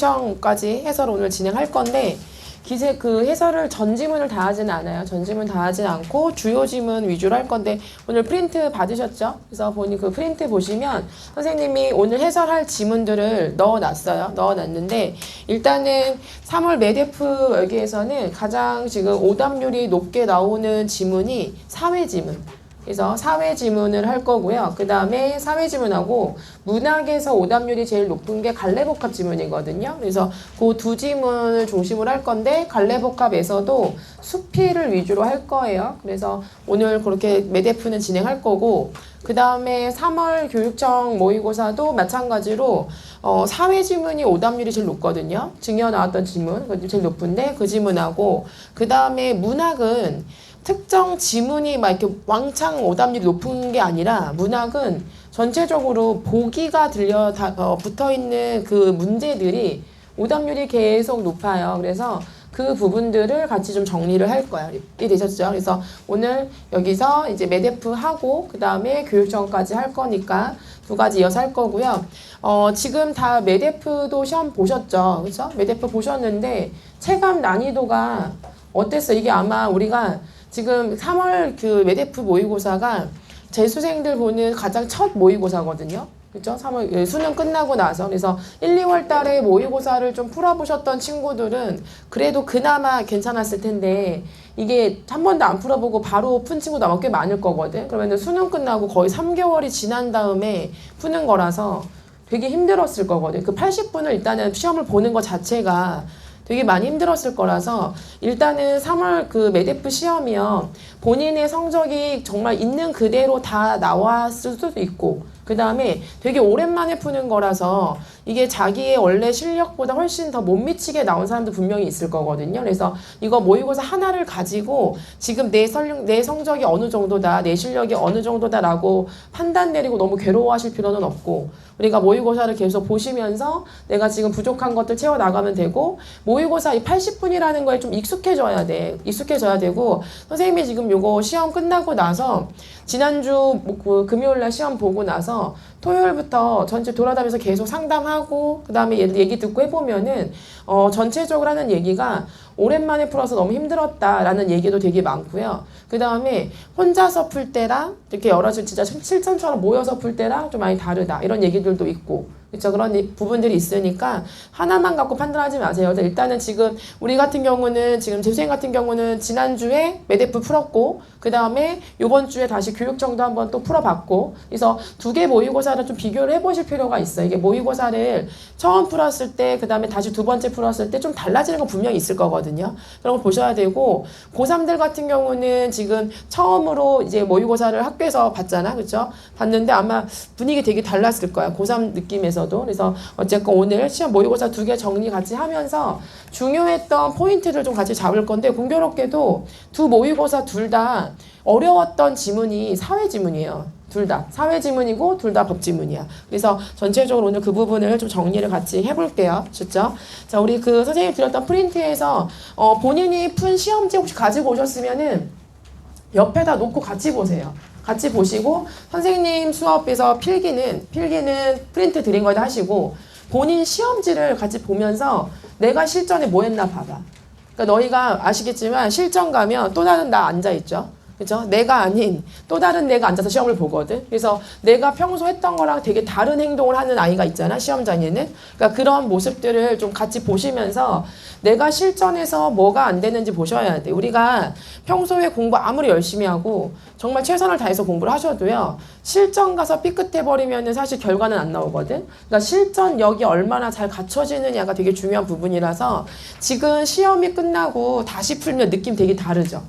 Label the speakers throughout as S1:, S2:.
S1: 교육청까지 해설을 오늘 진행할 건데 기세 그 해설을 전 지문을 다 하진 않아요. 전 지문 다 하진 않고 주요 지문 위주로 할 건데 오늘 프린트 받으셨죠? 그래서 보니 그 프린트 보시면 선생님이 오늘 해설할 지문들을 넣어놨어요. 넣어놨는데 일단은 3월 매대프 여기에서는 가장 지금 오답률이 높게 나오는 지문이 사회 지문. 그래서 사회 지문을 할 거고요. 그 다음에 사회 지문하고 문학에서 오답률이 제일 높은 게 갈래복합 지문이거든요. 그래서 그 두 지문을 중심으로 할 건데 갈래복합에서도 수필을 위주로 할 거예요. 그래서 오늘 그렇게 매대프는 진행할 거고 그 다음에 3월 교육청 모의고사도 마찬가지로 사회 지문이 오답률이 제일 높거든요. 증여 나왔던 지문 그게 제일 높은데 그 지문하고 그 다음에 문학은 특정 지문이 막 이렇게 왕창 오답률이 높은 게 아니라 문학은 전체적으로 보기가 붙어 있는 그 문제들이 오답률이 계속 높아요. 그래서 그 부분들을 같이 좀 정리를 할 거야. 이해되셨죠? 그래서 오늘 여기서 이제 매대프 하고 그 다음에 교육청까지 할 거니까 두 가지 이어서 할 거고요. 지금 다 매대프도 시험 보셨죠? 그렇죠? 매대프 보셨는데 체감 난이도가 어땠어? 이게 아마 우리가 지금 3월 그 매대프 모의고사가 재수생들 보는 가장 첫 모의고사거든요. 그렇죠? 3월 수능 끝나고 나서 그래서 1, 2월 달에 모의고사를 좀 풀어보셨던 친구들은 그래도 그나마 괜찮았을 텐데 이게 한 번도 안 풀어보고 바로 푼 친구도 아마 꽤 많을 거거든. 그러면 수능 끝나고 거의 3개월이 지난 다음에 푸는 거라서 되게 힘들었을 거거든. 그 80분을 일단은 시험을 보는 것 자체가 되게 많이 힘들었을 거라서 일단은 3월 그 매대프 시험이요. 본인의 성적이 정말 있는 그대로 다 나왔을 수도 있고 그 다음에 되게 오랜만에 푸는 거라서 이게 자기의 원래 실력보다 훨씬 더 못 미치게 나온 사람도 분명히 있을 거거든요. 그래서 이거 모의고사 하나를 가지고 지금 내 성적이 어느 정도다, 내 실력이 어느 정도다라고 판단 내리고 너무 괴로워하실 필요는 없고 우리가 모의고사를 계속 보시면서 내가 지금 부족한 것들 채워나가면 되고 모의고사 이 80분이라는 거에 좀 익숙해져야 돼. 익숙해져야 되고 선생님이 지금 요거 시험 끝나고 나서 지난주 금요일날 시험 보고 나서 토요일부터 전체 돌아다니면서 계속 상담하고 그 다음에 얘기 듣고 해보면은 전체적으로 하는 얘기가 오랜만에 풀어서 너무 힘들었다라는 얘기도 되게 많고요. 그 다음에 혼자서 풀 때랑 이렇게 여러 진짜 실전처럼 모여서 풀 때랑 좀 많이 다르다 이런 얘기들도 있고 그렇죠. 그런 부분들이 있으니까 하나만 갖고 판단하지 마세요. 일단은 지금 우리 같은 경우는 지금 재수생 같은 경우는 지난주에 매대프 풀었고 그 다음에 요번 주에 다시 교육청도 한번 또 풀어봤고 그래서 두 개 모의고사를 좀 비교를 해보실 필요가 있어요. 이게 모의고사를 처음 풀었을 때 그 다음에 다시 두 번째 풀었을 때 좀 달라지는 건 분명히 있을 거거든요. 그런 걸 보셔야 되고 고3들 같은 경우는 지금 처음으로 이제 모의고사를 학교에서 봤잖아. 그렇죠? 봤는데 아마 분위기 되게 달랐을 거야. 고3 느낌에서 그래서 어쨌건 오늘 시험 모의고사 두 개 정리 같이 하면서 중요했던 포인트를 좀 같이 잡을 건데 공교롭게도 두 모의고사 둘 다 어려웠던 지문이 사회 지문이에요. 둘 다 사회 지문이고 둘 다 법 지문이야. 그래서 전체적으로 오늘 그 부분을 좀 정리를 같이 해볼게요. 좋죠? 자, 우리 그 선생님 드렸던 프린트에서 본인이 푼 시험지 혹시 가지고 오셨으면은 옆에다 놓고 같이 보세요. 같이 보시고 선생님 수업에서 필기는 프린트 드린 거다 하시고 본인 시험지를 같이 보면서 내가 실전에 뭐 했나 봐봐. 그러니까 너희가 아시겠지만 실전 가면 또 다른 나 앉아있죠. 그죠? 내가 아닌 또 다른 내가 앉아서 시험을 보거든. 그래서 내가 평소 했던 거랑 되게 다른 행동을 하는 아이가 있잖아. 시험장에는. 그러니까 그런 모습들을 좀 같이 보시면서 내가 실전에서 뭐가 안 되는지 보셔야 돼. 우리가 평소에 공부 아무리 열심히 하고 정말 최선을 다해서 공부를 하셔도요. 실전 가서 삐끗해버리면 사실 결과는 안 나오거든. 그러니까 실전력이 얼마나 잘 갖춰지느냐가 되게 중요한 부분이라서 지금 시험이 끝나고 다시 풀면 느낌 되게 다르죠.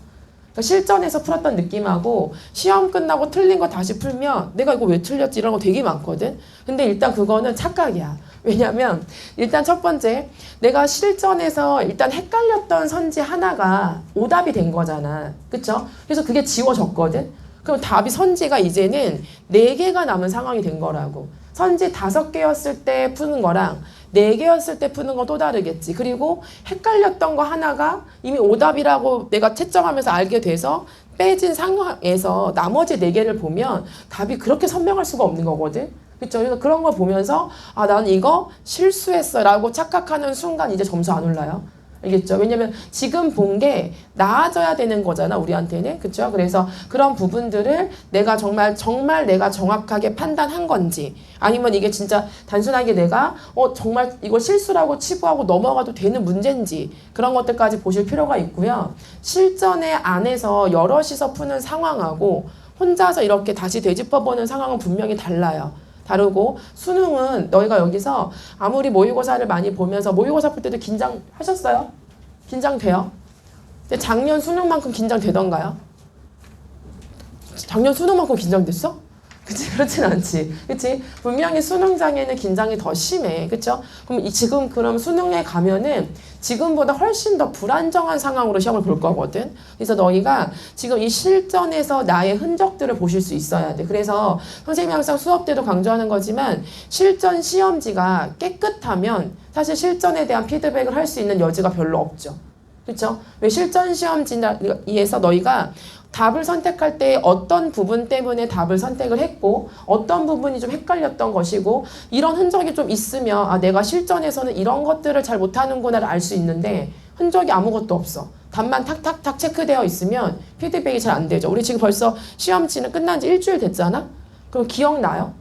S1: 그러니까 실전에서 풀었던 느낌하고 시험 끝나고 틀린 거 다시 풀면 내가 이거 왜 틀렸지 이런 거 되게 많거든. 근데 일단 그거는 착각이야. 왜냐면 일단 첫 번째 내가 실전에서 일단 헷갈렸던 선지 하나가 오답이 된 거잖아. 그쵸? 그래서 그게 지워졌거든. 그럼 답이 선지가 이제는 4개가 남은 상황이 된 거라고. 선지 5개였을 때 푸는 거랑 4개였을 때 푸는 건 또 다르겠지. 그리고 헷갈렸던 거 하나가 이미 오답이라고 내가 채점하면서 알게 돼서 빼진 상황에서 나머지 4개를 보면 답이 그렇게 선명할 수가 없는 거거든. 그렇죠? 그래서 그런 걸 보면서 아, 나는 이거 실수했어라고 착각하는 순간 이제 점수 안 올라요. 알겠죠? 왜냐면 지금 본 게 나아져야 되는 거잖아, 우리한테는. 그쵸? 그래서 그런 부분들을 내가 정말 내가 정확하게 판단한 건지, 아니면 이게 진짜 단순하게 내가, 정말 이걸 실수라고 치부하고 넘어가도 되는 문제인지, 그런 것들까지 보실 필요가 있고요. 실전의 안에서 여럿이서 푸는 상황하고, 혼자서 이렇게 다시 되짚어보는 상황은 분명히 달라요. 다르고, 수능은 너희가 여기서 아무리 모의고사를 많이 보면서 모의고사 볼 때도 긴장하셨어요? 긴장돼요? 근데 작년 수능만큼 긴장되던가요? 작년 수능만큼 긴장됐어? 그치? 그렇진 않지. 그치? 분명히 수능장에는 긴장이 더 심해. 그쵸? 그럼 지금 그럼 수능에 가면은 지금보다 훨씬 더 불안정한 상황으로 시험을 볼 거거든. 그래서 너희가 지금 이 실전에서 나의 흔적들을 보실 수 있어야 돼. 그래서 선생님이 항상 수업 때도 강조하는 거지만 실전 시험지가 깨끗하면 사실 실전에 대한 피드백을 할 수 있는 여지가 별로 없죠. 그렇죠? 왜 실전 시험지에서 너희가 답을 선택할 때 어떤 부분 때문에 답을 선택을 했고 어떤 부분이 좀 헷갈렸던 것이고 이런 흔적이 좀 있으면 아, 내가 실전에서는 이런 것들을 잘 못하는구나를 알 수 있는데 흔적이 아무것도 없어. 답만 탁탁탁 체크되어 있으면 피드백이 잘 안 되죠. 우리 지금 벌써 시험지는 끝난 지 일주일 됐잖아? 그럼 기억나요?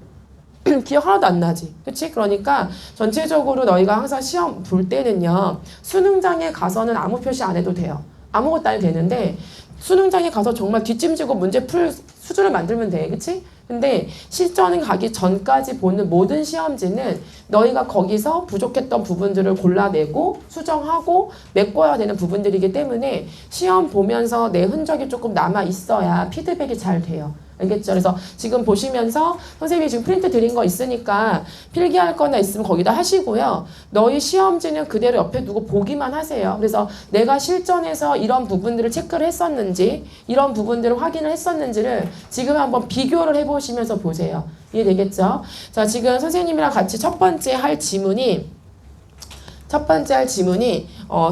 S1: 기억 하나도 안 나지. 그치? 그러니까 전체적으로 너희가 항상 시험 볼 때는요. 수능장에 가서는 아무 표시 안 해도 돼요. 아무것도 안 해도 되는데 수능장에 가서 정말 뒷짐지고 문제 풀 수준을 만들면 돼. 그치? 근데 실전 가기 전까지 보는 모든 시험지는 너희가 거기서 부족했던 부분들을 골라내고 수정하고 메꿔야 되는 부분들이기 때문에 시험 보면서 내 흔적이 조금 남아 있어야 피드백이 잘 돼요. 알겠죠? 그래서 지금 보시면서 선생님이 지금 프린트 드린 거 있으니까 필기할 거나 있으면 거기다 하시고요. 너희 시험지는 그대로 옆에 두고 보기만 하세요. 그래서 내가 실전에서 이런 부분들을 체크를 했었는지 이런 부분들을 확인을 했었는지를 지금 한번 비교를 해보시면서 보세요. 이해되겠죠? 자, 지금 선생님이랑 같이 첫 번째 할 지문이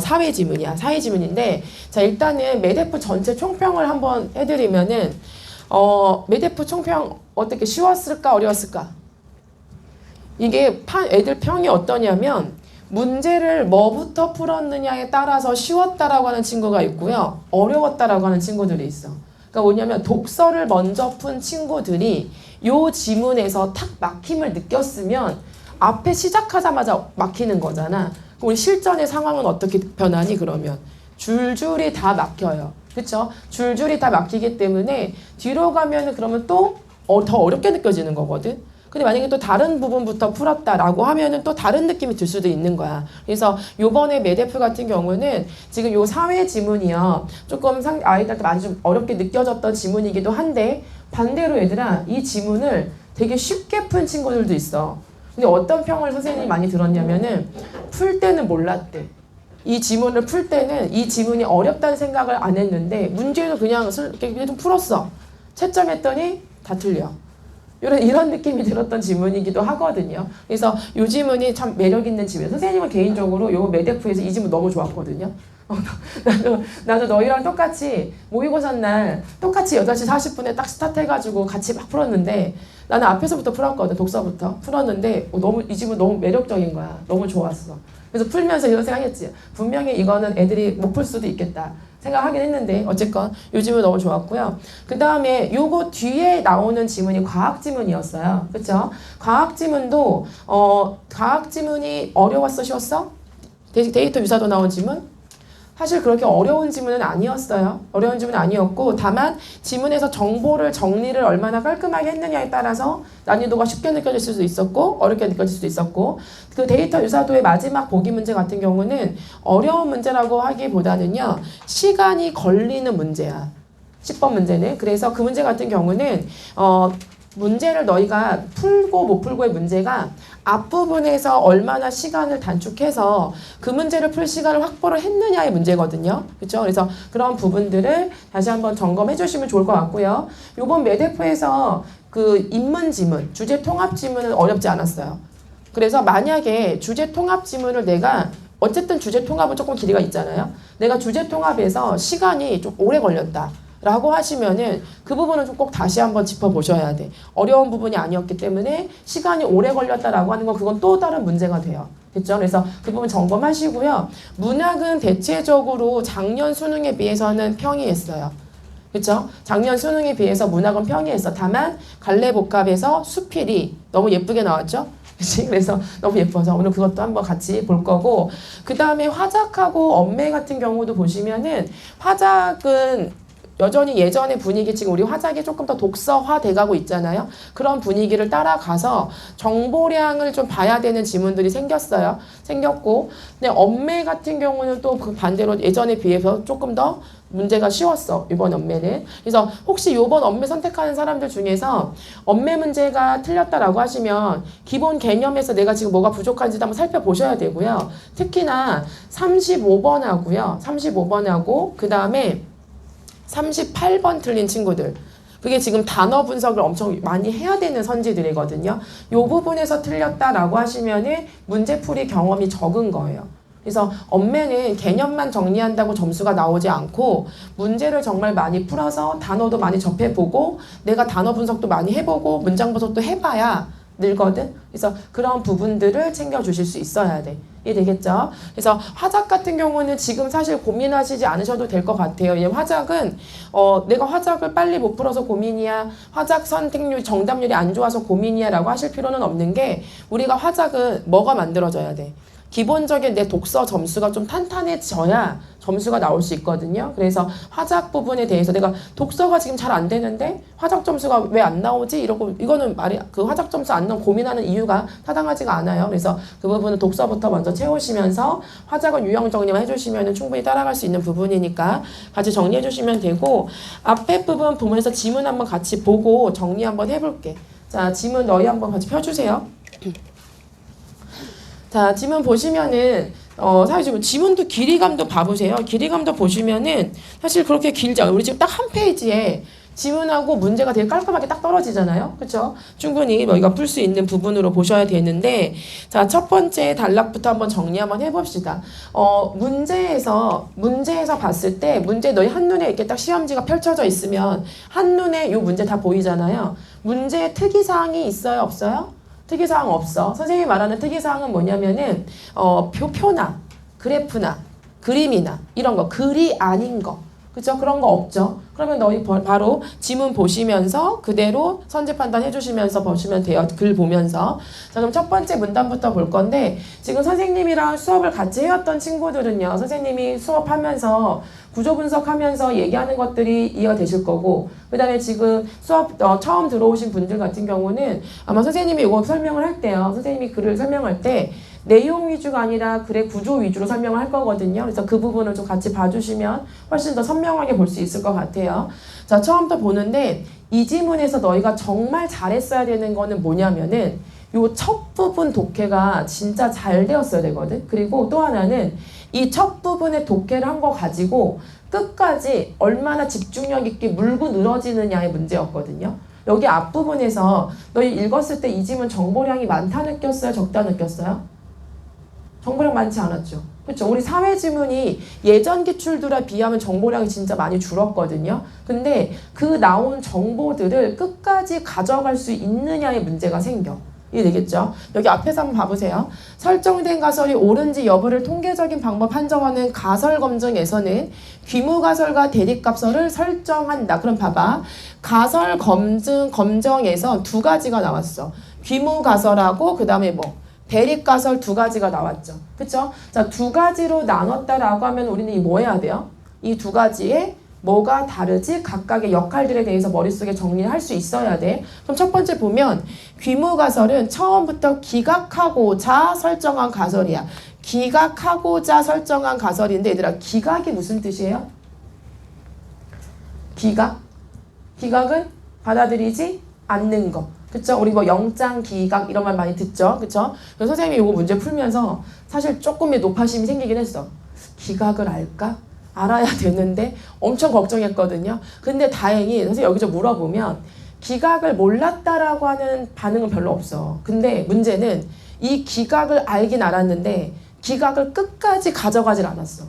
S1: 사회 지문이야. 사회 지문인데 자, 일단은 메데프 전체 총평을 한번 해드리면은 메데프 총평 어떻게 쉬웠을까 어려웠을까? 이게 애들 평이 어떠냐면 문제를 뭐부터 풀었느냐에 따라서 쉬웠다라고 하는 친구가 있고요. 어려웠다라고 하는 친구들이 있어. 그러니까 뭐냐면 독서를 먼저 푼 친구들이 요 지문에서 탁 막힘을 느꼈으면 앞에 시작하자마자 막히는 거잖아. 우리 실전의 상황은 어떻게 변하니 그러면? 줄줄이 다 막혀요. 그쵸? 줄줄이 다 막히기 때문에 뒤로 가면은 그러면 또 더 어렵게 느껴지는 거거든. 근데 만약에 또 다른 부분부터 풀었다라고 하면은 또 다른 느낌이 들 수도 있는 거야. 그래서 요번에 메데프 같은 경우는 지금 요 사회 지문이요. 조금 아이들한테 많이 좀 어렵게 느껴졌던 지문이기도 한데 반대로 얘들아 이 지문을 되게 쉽게 푼 친구들도 있어. 근데 어떤 평을 선생님이 많이 들었냐면은 풀 때는 몰랐대. 이 지문을 풀 때는 이 지문이 어렵다는 생각을 안 했는데 문제도 그냥 좀 풀었어. 채점했더니 다 틀려. 이런 느낌이 들었던 지문이기도 하거든요. 그래서 이 지문이 참 매력 있는 지문이에요. 선생님은 개인적으로 요 메데프에서 이 지문 너무 좋았거든요. 나도 너희랑 똑같이 모의고사 날 똑같이 8시 40분에 딱 스타트 해가지고 같이 막 풀었는데 나는 앞에서부터 풀었거든. 독서부터 풀었는데 이 지문 너무 매력적인 거야. 너무 좋았어. 그래서 풀면서 이런 생각했지. 분명히 이거는 애들이 못 풀 수도 있겠다 생각하긴 했는데 어쨌건 요 지문 너무 좋았고요. 그 다음에 요거 뒤에 나오는 지문이 과학 지문이었어요. 그쵸? 과학 지문도 과학 지문이 어려웠어? 쉬웠어? 데이터 유사도 나온 지문? 사실 그렇게 어려운 지문은 아니었어요. 어려운 지문은 아니었고 다만 지문에서 정보를 정리를 얼마나 깔끔하게 했느냐에 따라서 난이도가 쉽게 느껴질 수도 있었고 어렵게 느껴질 수도 있었고 그 데이터 유사도의 마지막 보기 문제 같은 경우는 어려운 문제라고 하기보다는요. 시간이 걸리는 문제야. 10번 문제는. 그래서 그 문제 같은 경우는 문제를 너희가 풀고 못 풀고의 문제가 앞부분에서 얼마나 시간을 단축해서 그 문제를 풀 시간을 확보를 했느냐의 문제거든요. 그렇죠? 그래서 그런 부분들을 다시 한번 점검해 주시면 좋을 것 같고요. 이번 메데프에서 그 인문 지문, 주제 통합 지문은 어렵지 않았어요. 그래서 만약에 주제 통합 지문을 내가 어쨌든 주제 통합은 조금 길이가 있잖아요. 내가 주제 통합에서 시간이 좀 오래 걸렸다. 라고 하시면은 그 부분은 좀 꼭 다시 한번 짚어보셔야 돼. 어려운 부분이 아니었기 때문에 시간이 오래 걸렸다라고 하는 건 그건 또 다른 문제가 돼요. 됐죠? 그래서 그 부분 점검하시고요. 문학은 대체적으로 작년 수능에 비해서는 평이했어요. 그렇죠? 작년 수능에 비해서 문학은 평이했어. 다만 갈래복합에서 수필이 너무 예쁘게 나왔죠? 그치? 그래서 너무 예뻐서 오늘 그것도 한번 같이 볼 거고, 그 다음에 화작하고 엄매 같은 경우도 보시면은 화작은 여전히 예전의 분위기, 지금 우리 화작이 조금 더 독서화 돼가고 있잖아요. 그런 분위기를 따라가서 정보량을 좀 봐야 되는 지문들이 생겼어요. 생겼고, 근데 엄매 같은 경우는 또 그 반대로 예전에 비해서 조금 더 문제가 쉬웠어, 이번 엄매는. 그래서 혹시 이번 엄매 선택하는 사람들 중에서 엄매 문제가 틀렸다라고 하시면 기본 개념에서 내가 지금 뭐가 부족한지도 한번 살펴보셔야 되고요. 특히나 35번하고요. 35번하고 그 다음에 38번 틀린 친구들. 그게 지금 단어 분석을 엄청 많이 해야 되는 선지들이거든요. 이 부분에서 틀렸다라고 하시면은 문제풀이 경험이 적은 거예요. 그래서 엄매는 개념만 정리한다고 점수가 나오지 않고 문제를 정말 많이 풀어서 단어도 많이 접해보고 내가 단어 분석도 많이 해보고 문장 분석도 해봐야 늘거든. 그래서 그런 부분들을 챙겨주실 수 있어야 돼. 이해되겠죠? 그래서 화작 같은 경우는 지금 사실 고민하시지 않으셔도 될 것 같아요. 왜냐면 화작은 내가 화작을 빨리 못 풀어서 고민이야, 화작 선택률 정답률이 안 좋아서 고민이야 라고 하실 필요는 없는 게, 우리가 화작은 뭐가 만들어져야 돼? 기본적인 내 독서 점수가 좀 탄탄해져야 점수가 나올 수 있거든요. 그래서 화작 부분에 대해서 내가 독서가 지금 잘 안 되는데 화작 점수가 왜 안 나오지? 이러고 이거는 그 화작 점수 안 나오고 고민하는 이유가 타당하지가 않아요. 그래서 그 부분은 독서부터 먼저 채우시면서 화작은 유형 정리만 해주시면 충분히 따라갈 수 있는 부분이니까 같이 정리해 주시면 되고, 앞에 부분 보면서 지문 한번 같이 보고 정리 한번 해볼게. 자, 지문 너희 한번 같이 펴주세요. 자, 지문 보시면은 사실 지문도 길이감도 봐보세요. 길이감도 보시면은 사실 그렇게 길지 않아요. 우리 지금 딱 한 페이지에 지문하고 문제가 되게 깔끔하게 딱 떨어지잖아요. 그렇죠? 충분히 너희가 풀 수 있는 부분으로 보셔야 되는데, 자, 첫 번째 단락부터 한번 정리 한번 해봅시다. 문제에서 봤을 때 문제 너희 한눈에 이렇게 딱 시험지가 펼쳐져 있으면 한눈에 요 문제 다 보이잖아요. 문제에 특이사항이 있어요? 없어요? 특이사항 없어. 선생님이 말하는 특이사항은 뭐냐면은 표나 그래프나 그림이나 이런 거, 글이 아닌 거, 그죠? 그런 거 없죠. 그러면 너희 바로 지문 보시면서 그대로 선제 판단 해주시면서 보시면 돼요. 글 보면서. 자, 그럼 첫 번째 문단부터 볼 건데, 지금 선생님이랑 수업을 같이 해왔던 친구들은요, 선생님이 수업하면서 구조 분석하면서 얘기하는 것들이 이해가 되실 거고, 그 다음에 지금 수업 처음 들어오신 분들 같은 경우는 아마 선생님이 이거 설명을 할 때요, 선생님이 글을 설명할 때 내용 위주가 아니라 글의 구조 위주로 설명을 할 거거든요. 그래서 그 부분을 좀 같이 봐주시면 훨씬 더 선명하게 볼 수 있을 것 같아요. 자, 처음부터 보는데 이 지문에서 너희가 정말 잘했어야 되는 거는 뭐냐면은 요 첫 부분 독해가 진짜 잘 되었어야 되거든. 그리고 또 하나는 이 첫 부분의 독해를 한 거 가지고 끝까지 얼마나 집중력 있게 물고 늘어지느냐의 문제였거든요. 여기 앞부분에서 너희 읽었을 때 이 지문 정보량이 많다 느꼈어요? 적다 느꼈어요? 정보량 많지 않았죠. 그렇죠? 우리 사회 지문이 예전 기출들에 비하면 정보량이 진짜 많이 줄었거든요. 근데 그 나온 정보들을 끝까지 가져갈 수 있느냐의 문제가 생겨. 이해되겠죠? 여기 앞에서 한번 봐보세요. 설정된 가설이 옳은지 여부를 통계적인 방법 판정하는 가설 검증에서는 귀무가설과 대립가설을 설정한다. 그럼 봐봐. 가설 검정에서 두 가지가 나왔어. 귀무가설하고 그 다음에 대립가설 두 가지가 나왔죠. 그쵸? 자, 두 가지로 나눴다라고 하면 우리는 뭐 해야 돼요? 이 두 가지에 뭐가 다르지? 각각의 역할들에 대해서 머릿속에 정리를 할 수 있어야 돼. 그럼 첫 번째 보면 귀무가설은 처음부터 기각하고자 설정한 가설이야. 기각하고자 설정한 가설인데, 얘들아, 기각이 무슨 뜻이에요? 기각? 기각은 받아들이지 않는 거. 그쵸? 우리 영장 기각 이런 말 많이 듣죠? 그쵸? 그래서 선생님이 이거 문제 풀면서 사실 조금의 노파심이 생기긴 했어. 기각을 알까? 알아야 되는데 엄청 걱정했거든요. 근데 다행히 선생님 여기서 물어보면 기각을 몰랐다라고 하는 반응은 별로 없어. 근데 문제는 이 기각을 알긴 알았는데 기각을 끝까지 가져가질 않았어.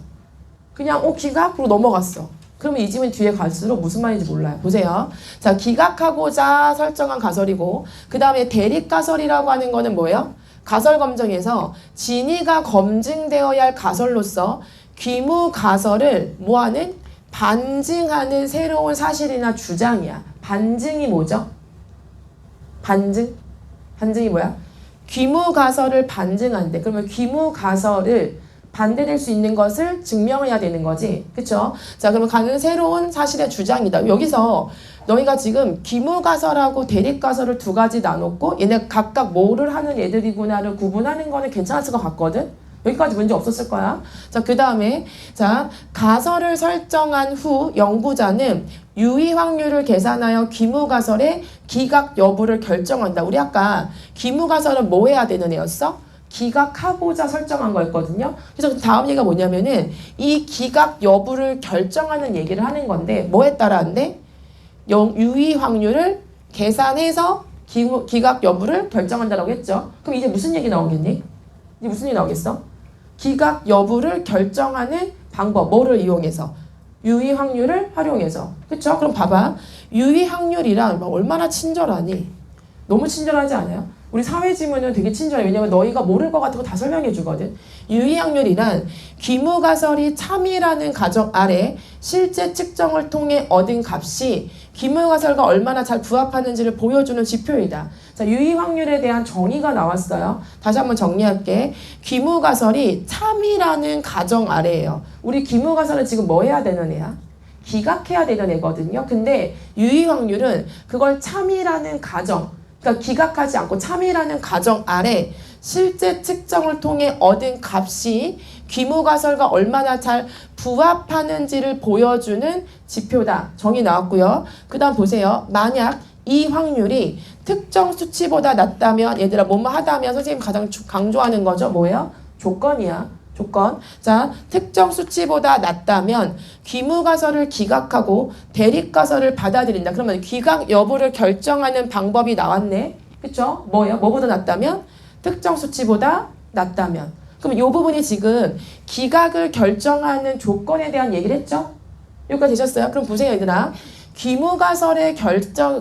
S1: 그냥 기각? 그러고 넘어갔어. 그러면 이 지문 뒤에 갈수록 무슨 말인지 몰라요. 보세요. 자, 기각하고자 설정한 가설이고 그 다음에 대립가설이라고 하는 거는 뭐예요? 가설 검증에서 진위가 검증되어야 할 가설로서 귀무가설을 뭐하는? 반증하는 새로운 사실이나 주장이야. 반증이 뭐죠? 반증? 반증이 뭐야? 귀무가설을 반증한대. 그러면 귀무가설을 반대될 수 있는 것을 증명해야 되는 거지. 그쵸? 자, 그러면 가는 새로운 사실의 주장이다. 여기서 너희가 지금 귀무가설하고 대립가설을 두 가지 나눴고 얘네 각각 뭐를 하는 애들이구나를 구분하는 거는 괜찮았을 것 같거든? 여기까지 문제 없었을 거야. 자, 그 다음에 자, 가설을 설정한 후 연구자는 유의 확률을 계산하여 귀무가설의 기각 여부를 결정한다. 우리 아까 귀무가설은 뭐 해야 되는 애였어? 기각하고자 설정한 거였거든요. 그래서 다음 얘기가 뭐냐면은 이 기각 여부를 결정하는 얘기를 하는 건데 뭐에 따라한데? 유의 확률을 계산해서 기각 여부를 결정한다라고 했죠. 그럼 이제 무슨 얘기 나오겠니? 이제 무슨 얘기 나오겠어? 기각 여부를 결정하는 방법, 뭐를 이용해서? 유의 확률을 활용해서. 그쵸? 그럼 봐봐. 유의 확률이란 얼마나 친절하니? 너무 친절하지 않아요? 우리 사회지문은 되게 친절해. 왜냐면 너희가 모를 것 같은 거 다 설명해 주거든. 유의 확률이란 귀무가설이 참이라는 가정 아래 실제 측정을 통해 얻은 값이 귀무가설과 얼마나 잘 부합하는지를 보여주는 지표이다. 자, 유의 확률에 대한 정의가 나왔어요. 다시 한번 정리할게. 귀무가설이 참이라는 가정 아래예요. 우리 귀무가설은 지금 뭐 해야 되는 애야? 기각해야 되는 애거든요. 근데 유의 확률은 그걸 참이라는 가정, 그러니까 기각하지 않고 참이라는 가정 아래 실제 측정을 통해 얻은 값이 귀무가설과 얼마나 잘 부합하는지를 보여주는 지표다. 정의 나왔고요. 그 다음 보세요. 만약 이 확률이 특정 수치보다 낮다면 얘들아 뭐뭐 하다면 선생님 가장 강조하는 거죠. 뭐예요? 조건이야. 조건. 자, 특정 수치보다 낮다면 귀무가설을 기각하고 대립가설을 받아들인다. 그러면 기각 여부를 결정하는 방법이 나왔네. 그쵸? 뭐예요? 뭐보다 낮다면? 특정 수치보다 낮다면. 그럼 이 부분이 지금 기각을 결정하는 조건에 대한 얘기를 했죠? 여기까지 되셨어요? 그럼 보세요, 얘들아. 귀무가설의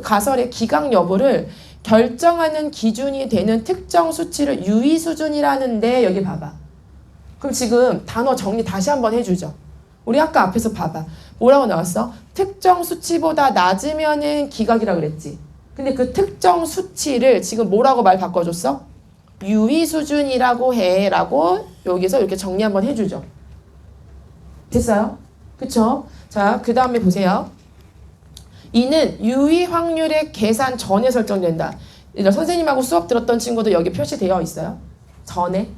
S1: 가설의 기각 여부를 결정하는 기준이 되는 특정 수치를 유의 수준이라는데 여기 봐봐. 그럼 지금 단어 정리 다시 한번 해주죠. 우리 아까 앞에서 봐봐. 뭐라고 나왔어? 특정 수치보다 낮으면은 기각이라 그랬지. 근데 그 특정 수치를 지금 뭐라고 말 바꿔줬어? 유의 수준이라고 해 라고 여기서 이렇게 정리 한번 해주죠. 됐어요? 그쵸? 자, 그 다음에 보세요. 이는 유의 확률의 계산 전에 설정된다. 선생님하고 수업 들었던 친구도 여기 표시되어 있어요. 전에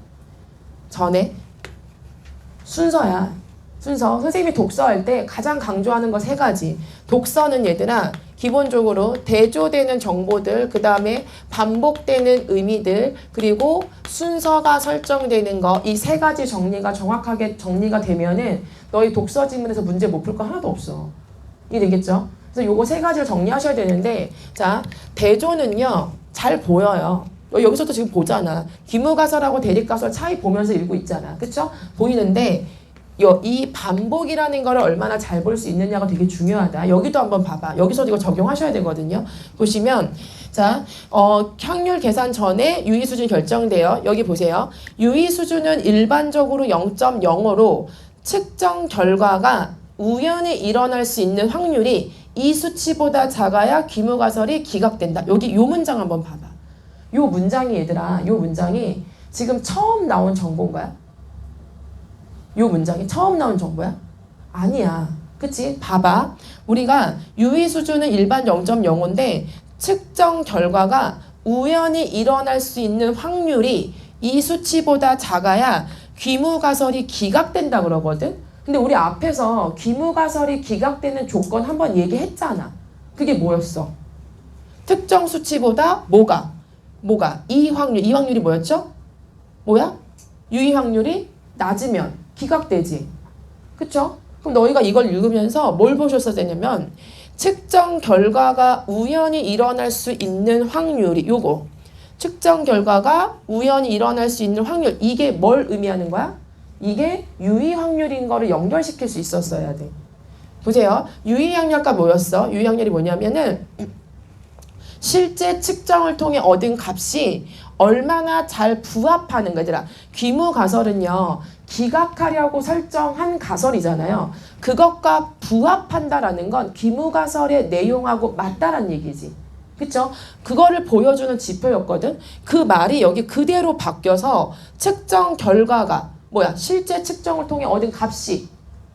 S1: 순서야. 순서. 선생님이 독서할 때 가장 강조하는 거 3가지. 독서는 얘들아 기본적으로 대조되는 정보들, 그 다음에 반복되는 의미들, 그리고 순서가 설정되는 거, 이 3가지 정리가 정확하게 정리가 되면은 너희 독서 지문에서 문제 못 풀 거 하나도 없어. 이해되겠죠? 그래서 요거 3가지를 정리하셔야 되는데, 자, 대조는요 잘 보여요. 여기서도 지금 보잖아. 귀무가설하고 대립가설 차이 보면서 읽고 있잖아. 그쵸? 보이는데 이 반복이라는 거를 얼마나 잘 볼 수 있느냐가 되게 중요하다. 여기도 한번 봐봐. 여기서도 이거 적용하셔야 되거든요. 보시면 자, 확률 계산 전에 유의 수준이 결정돼요. 여기 보세요. 유의 수준은 일반적으로 0.05로 측정 결과가 우연히 일어날 수 있는 확률이 이 수치보다 작아야 귀무가설이 기각된다. 여기 요 문장 한번 봐봐. 요 문장이 얘들아, 요 문장이 지금 처음 나온 정보인가요? 요 문장이 처음 나온 정보야? 아니야. 그치? 봐봐. 우리가 유의 수준은 일반 0.05인데 측정 결과가 우연히 일어날 수 있는 확률이 이 수치보다 작아야 귀무가설이 기각된다 그러거든? 근데 우리 앞에서 귀무가설이 기각되는 조건 한번 얘기했잖아. 그게 뭐였어? 특정 수치보다 뭐가? 이 확률이 뭐였죠? 뭐야? 유의 확률이 낮으면 기각되지. 그쵸? 그럼 너희가 이걸 읽으면서 뭘 보셨어야 되냐면 측정 결과가 우연히 일어날 수 있는 확률이 요거. 측정 결과가 우연히 일어날 수 있는 확률. 이게 뭘 의미하는 거야? 이게 유의 확률인 거를 연결시킬 수 있었어야 돼. 보세요. 유의학렬과 뭐였어? 유의학렬이 뭐냐면은 실제 측정을 통해 얻은 값이 얼마나 잘 부합하는 거더라. 귀무가설은요. 기각하려고 설정한 가설이잖아요. 그것과 부합한다라는 건 귀무가설의 내용하고 맞다라는 얘기지. 그쵸? 그거를 보여주는 지표였거든. 그 말이 여기 그대로 바뀌어서 측정 결과가 뭐야? 실제 측정을 통해 얻은 값이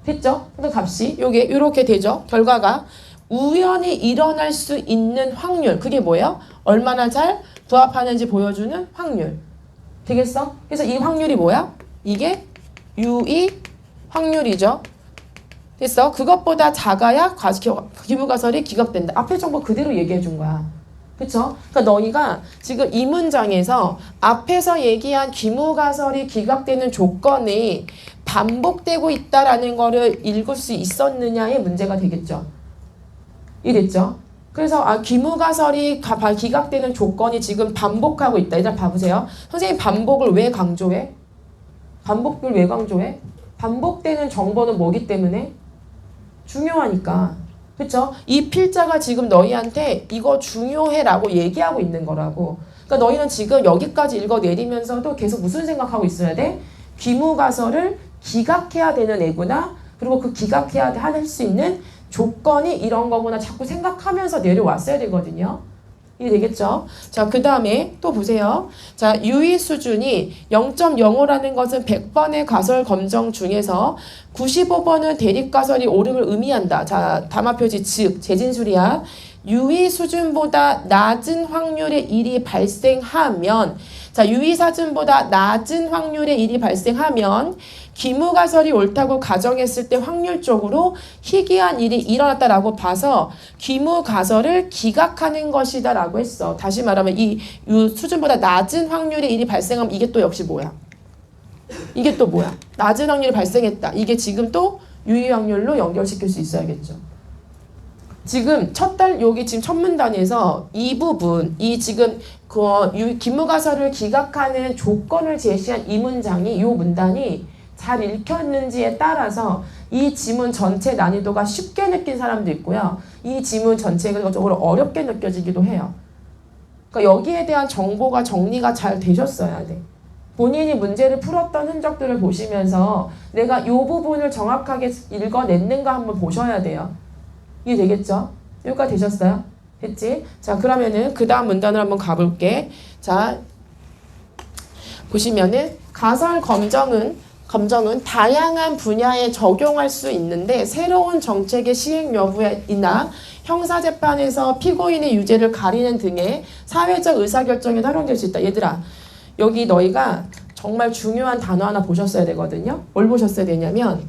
S1: 됐죠? 얻은 값이 요게 이렇게 되죠. 결과가 우연히 일어날 수 있는 확률. 그게 뭐예요? 얼마나 잘 부합하는지 보여주는 확률. 되겠어? 그래서 이 확률이 뭐야? 이게 유의 확률이죠. 됐어? 그것보다 작아야 귀무가설이 기각된다. 앞에 정보 그대로 얘기해 준 거야. 그쵸? 그러니까 너희가 지금 이 문장에서 앞에서 얘기한 귀무가설이 기각되는 조건이 반복되고 있다라는 거를 읽을 수 있었느냐의 문제가 되겠죠. 이랬죠? 그래서 귀무가설이 기각되는 조건이 지금 반복하고 있다. 일단 봐보세요. 선생님 반복을 왜 강조해? 반복을 왜 강조해? 반복되는 정보는 뭐기 때문에? 중요하니까. 그쵸? 이 필자가 지금 너희한테 이거 중요해라고 얘기하고 있는 거라고. 그러니까 너희는 지금 여기까지 읽어내리면서도 계속 무슨 생각하고 있어야 돼? 귀무가설을 기각해야 되는 애구나. 그리고 그 기각해야 할 수 있는 조건이 이런 거구나 자꾸 생각하면서 내려왔어야 되거든요. 이게 되겠죠? 자, 그 다음에 또 보세요. 자, 유의 수준이 0.05라는 것은 100번의 가설 검정 중에서 95번은 대립가설이 옳음을 의미한다. 자, 담화표지 즉 재진술이야. 유의 수준보다 낮은 확률의 일이 발생하면 자, 유의 수준보다 낮은 확률의 일이 발생하면 귀무가설이 옳다고 가정했을 때 확률적으로 희귀한 일이 일어났다라고 봐서 귀무가설을 기각하는 것이다 라고 했어. 다시 말하면 이 수준보다 낮은 확률의 일이 발생하면 이게 또 역시 뭐야? 이게 또 뭐야? 낮은 확률이 발생했다. 이게 지금 또 유의 확률로 연결시킬 수 있어야겠죠. 지금 여기 지금 첫 문단에서 이 부분, 이 지금 귀무가설을 기각하는 조건을 제시한 이 문장이, 이 문단이 잘 읽혔는지에 따라서 이 지문 전체 난이도가 쉽게 느낀 사람도 있고요. 이 지문 전체가 적으로 어렵게 느껴지기도 해요. 그러니까 여기에 대한 정보가 정리가 잘 되셨어야 돼. 본인이 문제를 풀었던 흔적들을 보시면서 내가 이 부분을 정확하게 읽어냈는가 한번 보셔야 돼요. 이해 되겠죠? 여기까지 되셨어요? 됐지? 자, 그러면은 그 다음 문단을 한번 가볼게. 자, 보시면은 가설 검정은 다양한 분야에 적용할 수 있는데 새로운 정책의 시행 여부이나 형사재판에서 피고인의 유죄를 가리는 등의 사회적 의사결정에 활용될 수 있다. 얘들아, 여기 너희가 정말 중요한 단어 하나 보셨어야 되거든요. 뭘 보셨어야 되냐면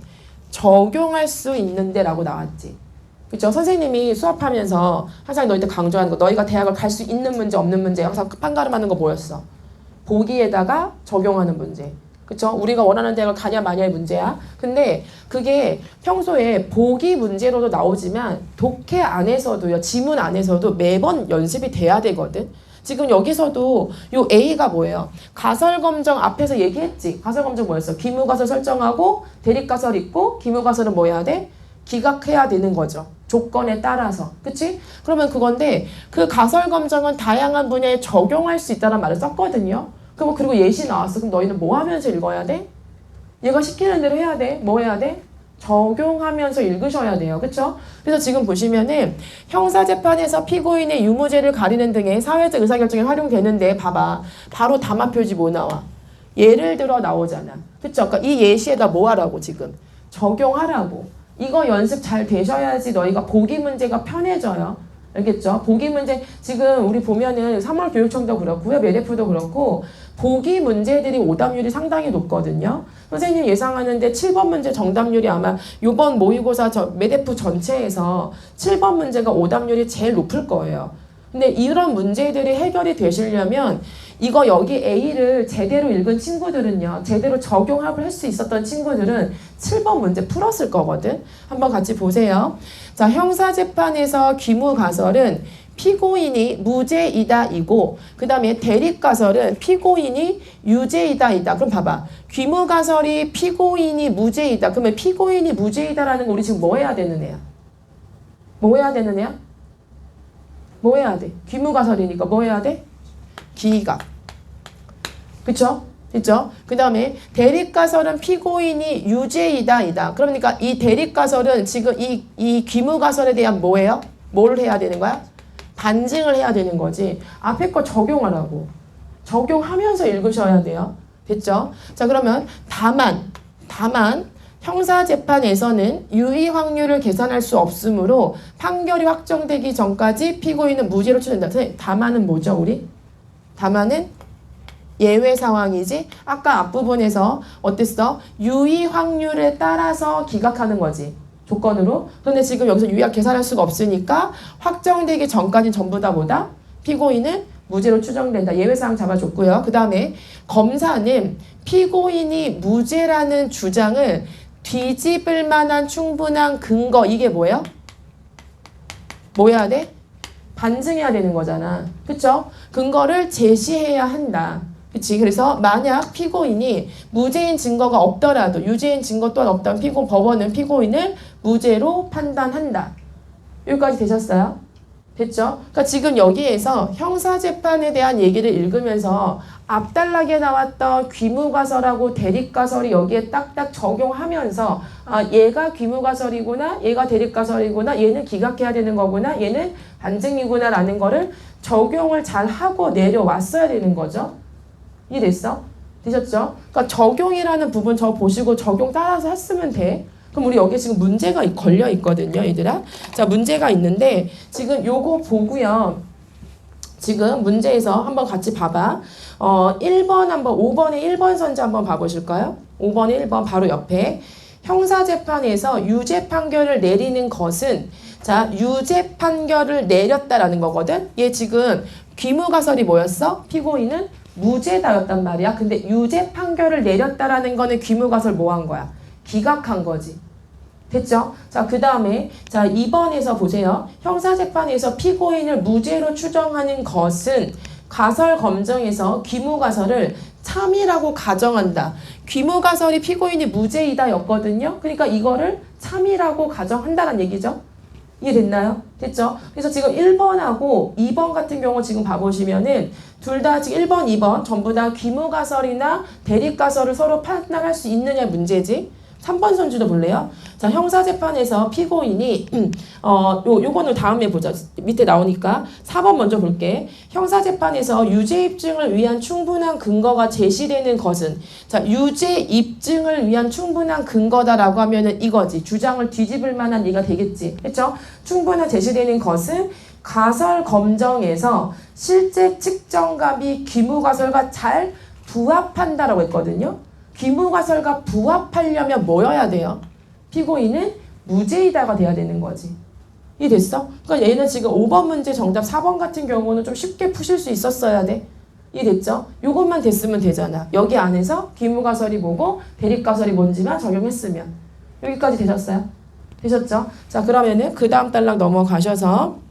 S1: 적용할 수 있는데 라고 나왔지. 그쵸? 선생님이 수업하면서 항상 너희한테 강조하는 거, 너희가 대학을 갈 수 있는 문제 없는 문제 항상 판가름하는 거 뭐였어? 보기에다가 적용하는 문제. 그쵸? 우리가 원하는 대학을 가냐 마냐의 문제야. 근데 그게 평소에 보기 문제로도 나오지만 독해 안에서도요, 지문 안에서도 매번 연습이 돼야 되거든. 지금 여기서도 요 A가 뭐예요? 가설검정 앞에서 얘기했지. 가설검정 뭐였어? 귀무가설 설정하고 대립가설 있고 귀무가설은 뭐 해야 돼? 기각해야 되는 거죠. 조건에 따라서. 그치? 그러면 그건데 그 가설검정은 다양한 분야에 적용할 수 있다는 말을 썼거든요. 그리고 예시 나왔어. 그럼 너희는 뭐 하면서 읽어야 돼? 얘가 시키는 대로 해야 돼. 뭐 해야 돼? 적용하면서 읽으셔야 돼요. 그쵸? 그래서 지금 보시면은 형사재판에서 피고인의 유무죄를 가리는 등의 사회적 의사결정에 활용되는데 봐봐. 바로 담화표지 뭐 나와? 예를 들어 나오잖아. 그쵸? 그러니까 이 예시에다 뭐 하라고 지금? 적용하라고. 이거 연습 잘 되셔야지 너희가 보기 문제가 편해져요. 알겠죠? 보기 문제 지금 우리 보면은 3월 교육청도 그렇고요. 메데프도 그렇고 보기 문제들이 오답률이 상당히 높거든요. 선생님 예상하는데 7번 문제 정답률이 아마 이번 모의고사 메데프 전체에서 7번 문제가 오답률이 제일 높을 거예요. 근데 이런 문제들이 해결이 되시려면 이거 여기 A를 제대로 읽은 친구들은요. 제대로 적용을 할 수 있었던 친구들은 7번 문제 풀었을 거거든. 한번 같이 보세요. 자, 형사재판에서 귀무가설은 피고인이 무죄이다 이고 그 다음에 대립가설은 피고인이 유죄이다 이다. 그럼 봐봐. 귀무가설이 피고인이 무죄이다. 그러면 피고인이 무죄이다라는 거 우리 지금 뭐 해야 되는 애야? 뭐 해야 되는 애야? 뭐 해야 돼? 귀무가설이니까 뭐 해야 돼? 기각. 그쵸? 그쵸? 그 다음에 대립가설은 피고인이 유죄이다, 이다. 그러니까 이 대립가설은 지금 이 귀무가설에 대한 뭐예요? 뭘 해야 되는 거야? 반증을 해야 되는 거지. 앞에 거 적용하라고. 적용하면서 읽으셔야 돼요. 됐죠? 자, 그러면 다만 형사재판에서는 유의 확률을 계산할 수 없으므로 판결이 확정되기 전까지 피고인은 무죄로 추정된다. 선생님, 다만은 뭐죠, 우리? 다만은 예외 상황이지. 아까 앞부분에서 어땠어? 유의 확률에 따라서 기각하는 거지. 조건으로. 그런데 지금 여기서 유의학 계산할 수가 없으니까 확정되기 전까지 전부 다 뭐다? 피고인은 무죄로 추정된다. 예외사항 잡아줬고요. 그 다음에 검사는 피고인이 무죄라는 주장을 뒤집을 만한 충분한 근거, 이게 뭐예요? 뭐 해야 돼? 반증해야 되는 거잖아. 그쵸? 근거를 제시해야 한다. 그치? 그래서 만약 피고인이 무죄인 증거가 없더라도 유죄인 증거 또한 없다면 법원은 피고인을 무죄로 판단한다. 여기까지 되셨어요? 됐죠? 그러니까 지금 여기에서 형사재판에 대한 얘기를 읽으면서 앞단락에 나왔던 귀무가설하고 대립가설이 여기에 딱딱 적용하면서 아, 얘가 귀무가설이구나, 얘가 대립가설이구나, 얘는 기각해야 되는 거구나, 얘는 반증이구나 라는 거를 적용을 잘 하고 내려왔어야 되는 거죠. 이해됐어? 되셨죠? 그러니까 적용이라는 부분 저 보시고 적용 따라서 했으면 돼. 그럼 우리 여기 지금 문제가 걸려 있거든요, 얘들아. 자, 문제가 있는데 지금 요거 보고요. 지금 문제에서 한번 같이 봐봐. 1번 한번 5번에 1번 선지 한번 봐보실까요? 5번에 1번 바로 옆에 형사재판에서 유죄 판결을 내리는 것은 자, 유죄 판결을 내렸다라는 거거든. 얘 지금 귀무가설이 뭐였어? 피고인은 무죄다였단 말이야. 근데 유죄 판결을 내렸다라는 거는 귀무가설 뭐 한 거야? 기각한 거지. 됐죠? 자, 그 다음에 자 2번에서 보세요. 형사재판에서 피고인을 무죄로 추정하는 것은 가설 검정에서 귀무가설을 참이라고 가정한다. 귀무가설이 피고인이 무죄이다 였거든요. 그러니까 이거를 참이라고 가정한다는 얘기죠. 이해됐나요? 됐죠? 그래서 지금 1번하고 2번 같은 경우 지금 봐보시면은 둘 다 지금 1번, 2번 전부 다 귀무가설이나 대립가설을 서로 판단할 수 있느냐 문제지. 3번 선지도 볼래요? 자, 형사재판에서 피고인이 요거는 다음에 보자. 밑에 나오니까 4번 먼저 볼게. 형사재판에서 유죄 입증을 위한 충분한 근거가 제시되는 것은 자, 유죄 입증을 위한 충분한 근거다라고 하면은 이거지. 주장을 뒤집을 만한 얘기가 되겠지. 그렇죠? 충분한 제시되는 것은 가설 검정에서 실제 측정값이 귀무가설과 잘 부합한다라고 했거든요. 귀무가설과 부합하려면 뭐여야 돼요? 피고인은 무죄이다가 돼야 되는 거지. 이해됐어? 그러니까 얘는 지금 5번 문제 정답 4번 같은 경우는 좀 쉽게 푸실 수 있었어야 돼. 이해됐죠? 요것만 됐으면 되잖아. 여기 안에서 귀무가설이 뭐고 대립가설이 뭔지만 적용했으면. 여기까지 되셨어요? 되셨죠? 자, 그러면은 그 다음 단락 넘어가셔서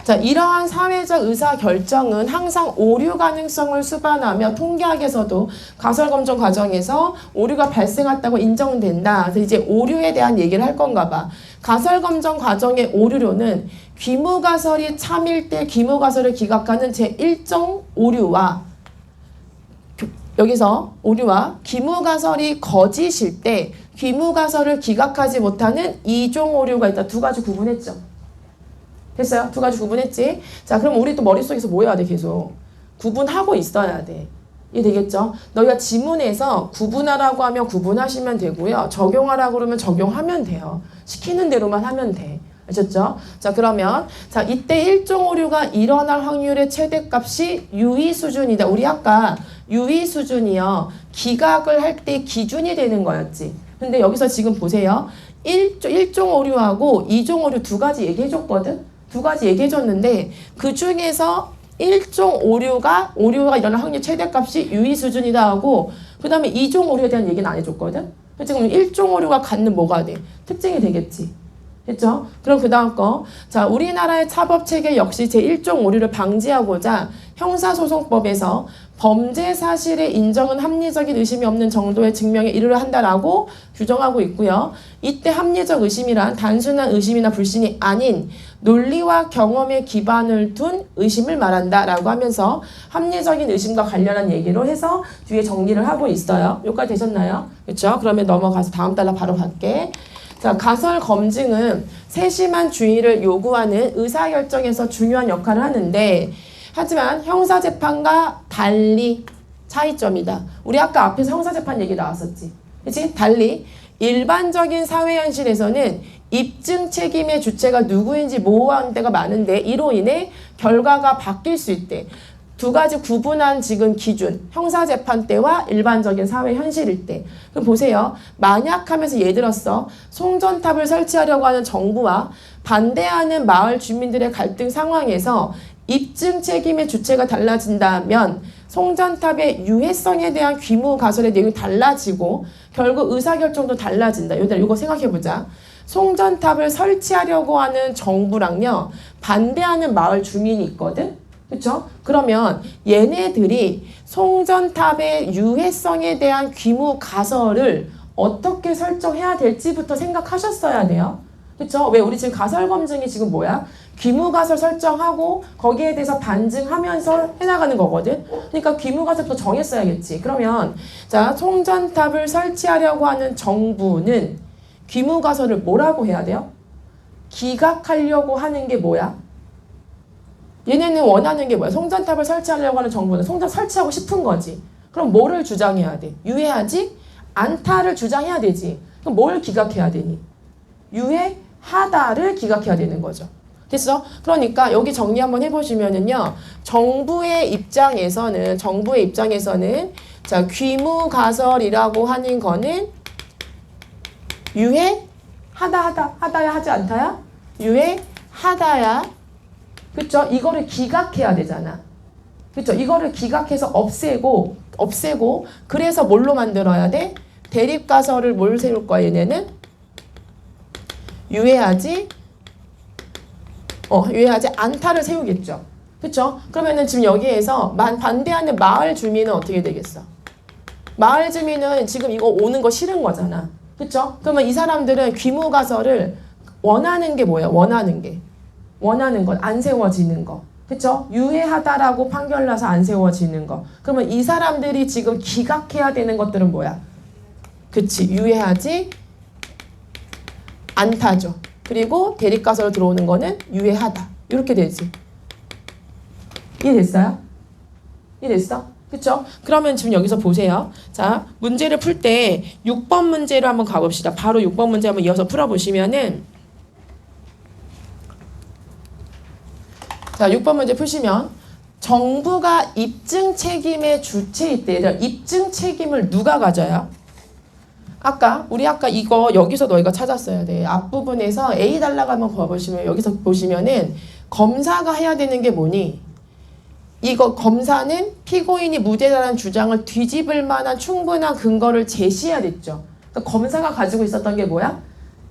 S1: 자, 이러한 사회적 의사결정은 항상 오류 가능성을 수반하며 통계학에서도 가설검정 과정에서 오류가 발생했다고 인정된다. 그래서 이제 오류에 대한 얘기를 할 건가 봐. 가설검정 과정의 오류로는 귀무가설이 참일 때 귀무가설을 기각하는 제1종 오류와 여기서 오류와 귀무가설이 거짓일 때 귀무가설을 기각하지 못하는 2종 오류가 있다. 두 가지 구분했죠. 됐어요? 두 가지 구분했지? 자, 그럼 우리 또 머릿속에서 뭐 해야 돼? 계속 구분하고 있어야 돼. 이해되겠죠? 너희가 지문에서 구분하라고 하면 구분하시면 되고요. 적용하라고 그러면 적용하면 돼요. 시키는 대로만 하면 돼. 아셨죠? 자, 그러면 자, 이때 1종 오류가 일어날 확률의 최대값이 유의 수준이다. 우리 아까 유의 수준이요. 기각을 할 때 기준이 되는 거였지. 근데 여기서 지금 보세요. 1종 오류하고 2종 오류 두 가지 얘기해줬거든? 두 가지 얘기해줬는데 그 중에서 1종 오류가 일어날 확률 최대값이 유의 수준이다 하고 그 다음에 2종 오류에 대한 얘기는 안 해줬거든? 지금 1종 오류가 갖는 뭐가 돼? 특징이 되겠지. 됐죠? 그럼 그 다음 거. 자, 우리나라의 차법체계 역시 제1종 오류를 방지하고자 형사소송법에서 범죄 사실의 인정은 합리적인 의심이 없는 정도의 증명에 이르려 한다라고 규정하고 있고요. 이때 합리적 의심이란 단순한 의심이나 불신이 아닌 논리와 경험에 기반을 둔 의심을 말한다라고 하면서 합리적인 의심과 관련한 얘기로 해서 뒤에 정리를 하고 있어요. 여기까지 되셨나요? 그렇죠? 그러면 넘어가서 다음 달러 바로 갈게. 자, 가설 검증은 세심한 주의를 요구하는 의사결정에서 중요한 역할을 하는데 하지만 형사재판과 달리 차이점이다. 우리 아까 앞에서 형사재판 얘기 나왔었지. 그치? 달리 일반적인 사회 현실에서는 입증 책임의 주체가 누구인지 모호한 때가 많은데 이로 인해 결과가 바뀔 수 있대. 두 가지 구분한 지금 기준, 형사재판 때와 일반적인 사회 현실일 때. 그럼 보세요. 만약 하면서 예를 들었어. 송전탑을 설치하려고 하는 정부와 반대하는 마을 주민들의 갈등 상황에서 입증 책임의 주체가 달라진다면 송전탑의 유해성에 대한 귀무 가설의 내용이 달라지고 결국 의사결정도 달라진다. 이거 생각해보자. 송전탑을 설치하려고 하는 정부랑요. 반대하는 마을 주민이 있거든. 그렇죠? 그러면 얘네들이 송전탑의 유해성에 대한 귀무 가설을 어떻게 설정해야 될지부터 생각하셨어야 돼요. 그렇죠? 왜 우리 지금 가설 검증이 지금 뭐야? 귀무 가설 설정하고 거기에 대해서 반증하면서 해나가는 거거든. 그러니까 귀무 가설부터 정했어야겠지. 그러면 자, 송전탑을 설치하려고 하는 정부는 귀무 가설을 뭐라고 해야 돼요? 기각하려고 하는 게 뭐야? 얘네는 원하는 게 뭐야? 송전탑을 설치하려고 하는 정부는 송전 설치하고 싶은 거지. 그럼 뭐를 주장해야 돼? 유해하지 않다를 주장해야 되지. 그럼 뭘 기각해야 되니? 유해하다를 기각해야 되는 거죠. 됐어? 그러니까 여기 정리 한번 해보시면은요. 정부의 입장에서는 자, 귀무가설이라고 하는 거는 하다야 하지 않다야? 유해하다야. 그쵸? 이거를 기각해야 되잖아. 그쵸? 이거를 기각해서 없애고 그래서 뭘로 만들어야 돼? 대립가설을 뭘 세울 거야 얘네는? 유해하지 않다를 세우겠죠. 그쵸? 그러면은 지금 여기에서 반대하는 마을 주민은 어떻게 되겠어? 마을 주민은 지금 이거 오는 거 싫은 거잖아. 그쵸? 그러면 이 사람들은 귀무가설을 원하는 게 뭐예요? 원하는 건 안 세워지는 거. 그쵸? 유해하다라고 판결나서 안 세워지는 거. 그러면 이 사람들이 지금 기각해야 되는 것들은 뭐야? 그치? 유해하지 않다죠. 그리고 대립가설로 들어오는 거는 유해하다. 이렇게 되지. 이해됐어요? 이해됐어? 그쵸? 그러면 지금 여기서 보세요. 자, 문제를 풀 때 6번 문제로 한번 가봅시다. 바로 6번 문제 한번 이어서 풀어보시면은 자, 6번 문제 푸시면 정부가 입증 책임의 주체일 때 입증 책임을 누가 가져요? 우리 아까 이거 여기서 너희가 찾았어야 돼. 앞부분에서 A 달라고 한번 봐보시면 여기서 보시면은 검사가 해야 되는 게 뭐니? 이거 검사는 피고인이 무죄라는 주장을 뒤집을 만한 충분한 근거를 제시해야 됐죠. 그러니까 검사가 가지고 있었던 게 뭐야?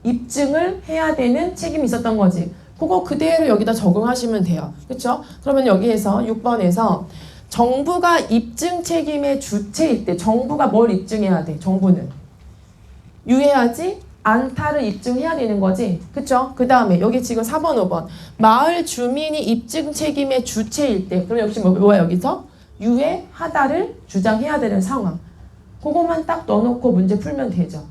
S1: 입증을 해야 되는 책임이 있었던 거지. 그거 그대로 여기다 적용하시면 돼요. 그렇죠? 그러면 여기에서 6번에서 정부가 입증 책임의 주체일 때 정부가 뭘 입증해야 돼? 정부는 유해하지 않다를 입증해야 되는 거지. 그쵸? 그 다음에 여기 지금 4번, 5번 마을 주민이 입증 책임의 주체일 때 그럼 역시 뭐야 여기서? 유해하다를 주장해야 되는 상황. 그것만 딱 넣어놓고 문제 풀면 되죠.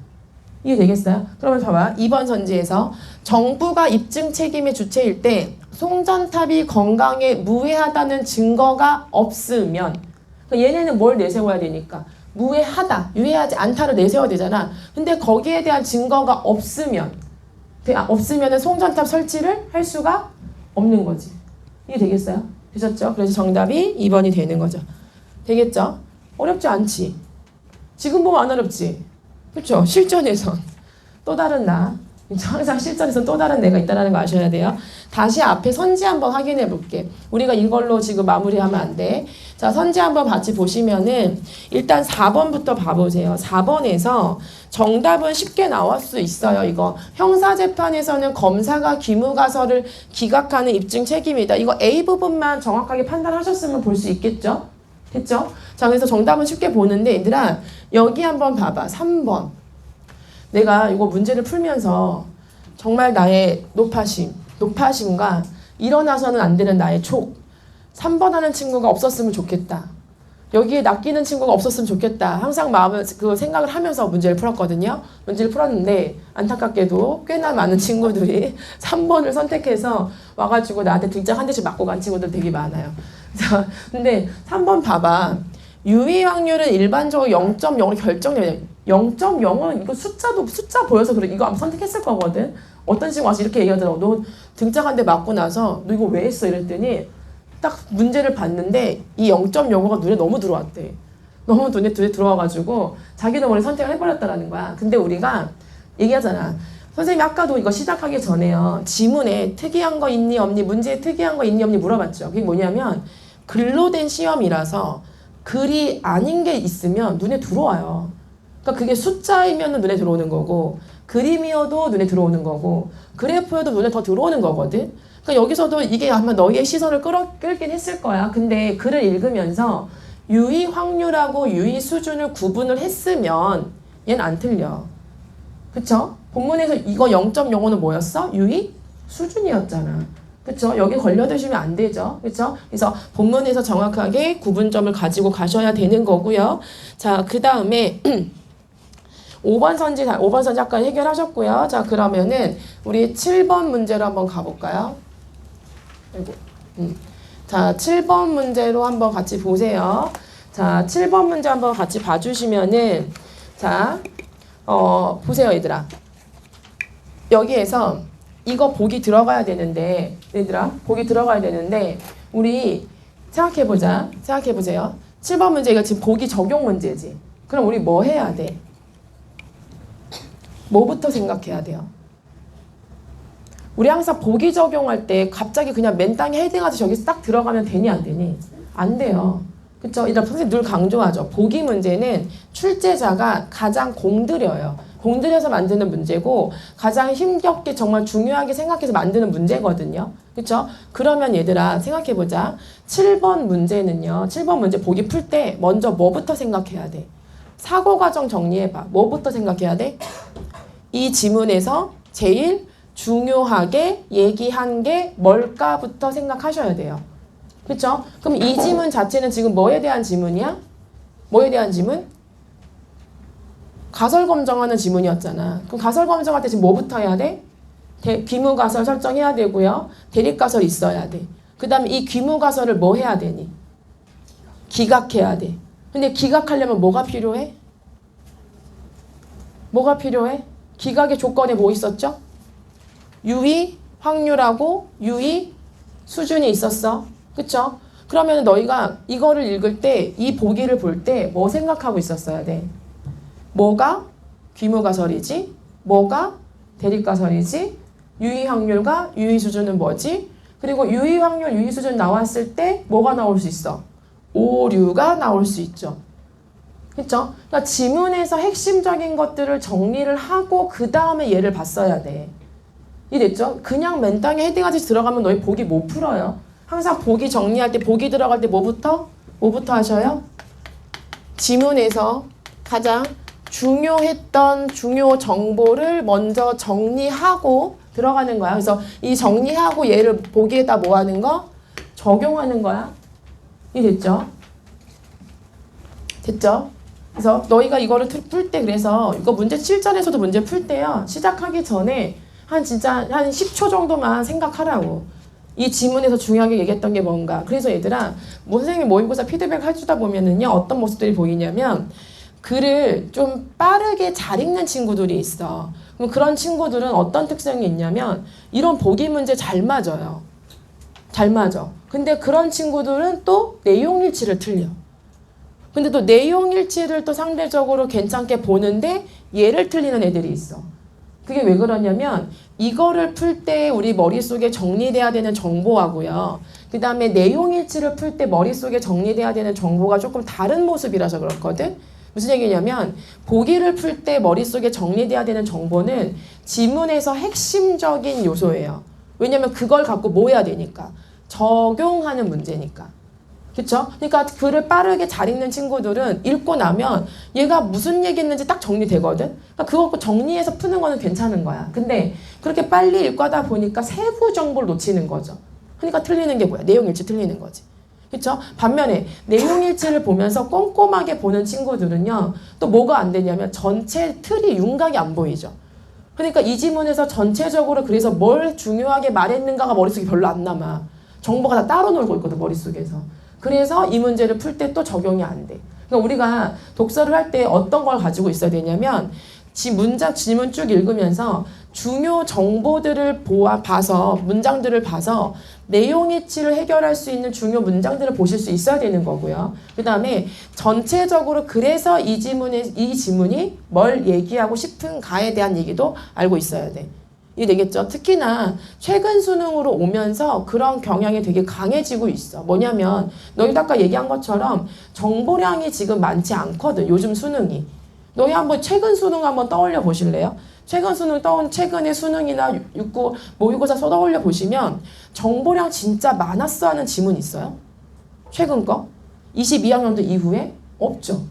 S1: 이해되겠어요? 그러면 봐봐. 2번 전제에서 정부가 입증 책임의 주체일 때 송전탑이 건강에 무해하다는 증거가 없으면 얘네는 뭘 내세워야 되니까? 무해하다, 유해하지 않다를 내세워야 되잖아. 근데 거기에 대한 증거가 없으면은 송전탑 설치를 할 수가 없는 거지. 이게 되겠어요? 되셨죠? 그래서 정답이 2번이 되는 거죠. 되겠죠? 어렵지 않지? 지금 보면 안 어렵지? 그렇죠? 실전에선 또 다른 나. 항상 실전에선 또 다른 내가 있다는 거 아셔야 돼요. 다시 앞에 선지 한번 확인해 볼게. 우리가 이걸로 지금 마무리하면 안 돼. 자, 선지 한번 같이 보시면은 일단 4번부터 봐보세요. 4번에서 정답은 쉽게 나올 수 있어요. 이거 형사재판에서는 검사가 귀무가설을 기각하는 입증 책임이다. 이거 A 부분만 정확하게 판단하셨으면 볼 수 있겠죠? 했죠? 자, 그래서 정답은 쉽게 보는데 얘들아 여기 한번 봐봐. 3번. 내가 이거 문제를 풀면서 정말 나의 높아심과 일어나서는 안 되는 나의 촉. 3번 하는 친구가 없었으면 좋겠다. 여기에 낚이는 친구가 없었으면 좋겠다. 항상 마음을 그 생각을 하면서 문제를 풀었거든요. 문제를 풀었는데 안타깝게도 꽤나 많은 친구들이 3번을 선택해서 와가지고 나한테 등짝 한 대씩 맞고 간 친구들 되게 많아요. 자, 근데 3번 봐봐. 유의 확률은 일반적으로 0.0을 결정해요. 0.0은 이거 숫자 보여서 그래. 이거 아마 선택했을 거거든. 어떤 친구 와서 이렇게 얘기하더라고. 너 등짝 한 대 맞고 나서 너 이거 왜 했어? 이랬더니 딱 문제를 봤는데 이 0.05가 눈에 너무 들어왔대. 너무 눈에 들어와가지고 자기도 머리 선택을 해버렸다라는 거야. 근데 우리가 얘기하잖아. 선생님이 아까도 이거 시작하기 전에요. 지문에 특이한 거 있니 없니, 문제에 특이한 거 있니 없니 물어봤죠. 그게 뭐냐면 글로 된 시험이라서 글이 아닌 게 있으면 눈에 들어와요. 그러니까 그게 숫자이면 눈에 들어오는 거고 그림이어도 눈에 들어오는 거고 그래프여도 눈에 더 들어오는 거거든. 그러니까 여기서도 이게 아마 너희의 시선을 끌긴 했을 거야. 근데 글을 읽으면서 유의 확률하고 유의 수준을 구분을 했으면 얘는 안 틀려. 그쵸? 본문에서 이거 0.05는 뭐였어? 유의 수준이었잖아. 그쵸? 여기 걸려드시면 안 되죠. 그쵸? 그래서 본문에서 정확하게 구분점을 가지고 가셔야 되는 거고요. 자, 그 다음에 5번 선지 아까 해결하셨고요. 자, 그러면은 우리 7번 문제로 한번 가볼까요? 아이고. 자, 7번 문제로 한번 같이 보세요. 자, 7번 문제 한번 같이 봐주시면은 자, 보세요, 얘들아. 여기에서 이거 보기 들어가야 되는데, 얘들아, 보기 들어가야 되는데, 우리 생각해보자. 생각해보세요. 7번 문제, 이거 지금 보기 적용 문제지. 그럼 우리 뭐 해야 돼? 뭐부터 생각해야 돼요? 우리 항상 보기 적용할 때 갑자기 그냥 맨 땅에 헤딩하듯이 여기서 딱 들어가면 되니 안 되니? 안 돼요. 그쵸? 일단 선생님 늘 강조하죠. 보기 문제는 출제자가 가장 공들여요. 공들여서 만드는 문제고 가장 힘겹게 정말 중요하게 생각해서 만드는 문제거든요. 그쵸? 그러면 얘들아 생각해보자. 7번 문제는요. 7번 문제 보기 풀 때 먼저 뭐부터 생각해야 돼? 사고과정 정리해봐. 뭐부터 생각해야 돼? 이 지문에서 제일 중요하게 얘기한 게 뭘까부터 생각하셔야 돼요. 그쵸? 그럼 이 지문 자체는 지금 뭐에 대한 지문이야? 뭐에 대한 지문? 가설 검정하는 지문이었잖아. 그럼 가설 검정할 때 지금 뭐부터 해야 돼? 귀무가설 설정해야 되고요. 대립가설 있어야 돼. 그 다음에 이 귀무가설을 뭐 해야 되니? 기각해야 돼. 근데 기각하려면 뭐가 필요해? 뭐가 필요해? 기각의 조건에 뭐 있었죠? 유의 확률하고 유의 수준이 있었어. 그쵸? 그러면 너희가 이거를 읽을 때 이 보기를 볼 때 뭐 생각하고 있었어야 돼? 뭐가 귀무가설이지? 뭐가 대립가설이지? 유의 확률과 유의 수준은 뭐지? 그리고 유의 확률, 유의 수준 나왔을 때 뭐가 나올 수 있어? 오류가 나올 수 있죠. 그쵸? 그러니까 지문에서 핵심적인 것들을 정리를 하고 그 다음에 얘를 봤어야 돼. 이해됐죠? 그냥 맨 땅에 헤딩하듯이 들어가면 너희 보기 못 풀어요. 항상 보기 정리할 때, 보기 들어갈 때 뭐부터 하셔요? 지문에서 가장 중요했던 중요 정보를 먼저 정리하고 들어가는 거야. 그래서 이 정리하고 얘를 보기에다 뭐 하는 거? 적용하는 거야. 이해됐죠? 됐죠? 그래서 너희가 이거를 풀 때 그래서 이거 문제 7전에서도 문제 풀 때요. 시작하기 전에 한 10초 정도만 생각하라고. 이 지문에서 중요하게 얘기했던 게 뭔가. 그래서 얘들아, 선생님이 모의고사 피드백 해주다 보면은요, 어떤 모습들이 보이냐면, 글을 좀 빠르게 잘 읽는 친구들이 있어. 그럼 그런 친구들은 어떤 특성이 있냐면, 이런 보기 문제 잘 맞아요. 잘 맞아. 근데 그런 친구들은 또 내용 일치를 틀려. 근데 또 내용 일치를 또 상대적으로 괜찮게 보는데, 얘를 틀리는 애들이 있어. 그게 왜 그러냐면 이거를 풀 때 우리 머릿속에 정리돼야 되는 정보하고요. 그 다음에 내용 일치를 풀 때 머릿속에 정리돼야 되는 정보가 조금 다른 모습이라서 그렇거든. 무슨 얘기냐면 보기를 풀 때 머릿속에 정리돼야 되는 정보는 지문에서 핵심적인 요소예요. 왜냐면 그걸 갖고 뭐 해야 되니까. 적용하는 문제니까. 그쵸? 그러니까 글을 빠르게 잘 읽는 친구들은 읽고 나면 얘가 무슨 얘기했는지 딱 정리되거든? 그러니까 그거 정리해서 푸는 거는 괜찮은 거야. 근데 그렇게 빨리 읽고 하다 보니까 세부 정보를 놓치는 거죠. 그러니까 틀리는 게 뭐야? 내용일치 틀리는 거지. 그쵸? 반면에 내용일치를 보면서 꼼꼼하게 보는 친구들은요, 또 뭐가 안 되냐면 전체 틀이 윤곽이 안 보이죠. 그러니까 이 지문에서 전체적으로 그래서 뭘 중요하게 말했는가가 머릿속에 별로 안 남아. 정보가 다 따로 놀고 있거든, 머릿속에서. 그래서 이 문제를 풀 때 또 적용이 안 돼. 그러니까 우리가 독서를 할 때 어떤 걸 가지고 있어야 되냐면 문장 지문 쭉 읽으면서 중요 정보들을 봐서 문장들을 봐서 내용일치를 해결할 수 있는 중요 문장들을 보실 수 있어야 되는 거고요. 그 다음에 전체적으로 그래서 이 지문이 뭘 얘기하고 싶은가에 대한 얘기도 알고 있어야 돼. 이해되겠죠? 특히나 최근 수능으로 오면서 그런 경향이 되게 강해지고 있어. 뭐냐면 너희도 아까 얘기한 것처럼 정보량이 지금 많지 않거든. 요즘 수능이. 너희 한번 최근 수능 한번 떠올려 보실래요? 최근의 수능이나 모의고사 떠올려 보시면 정보량 진짜 많았어 하는 지문 있어요? 최근 거? 22학년도 이후에? 없죠.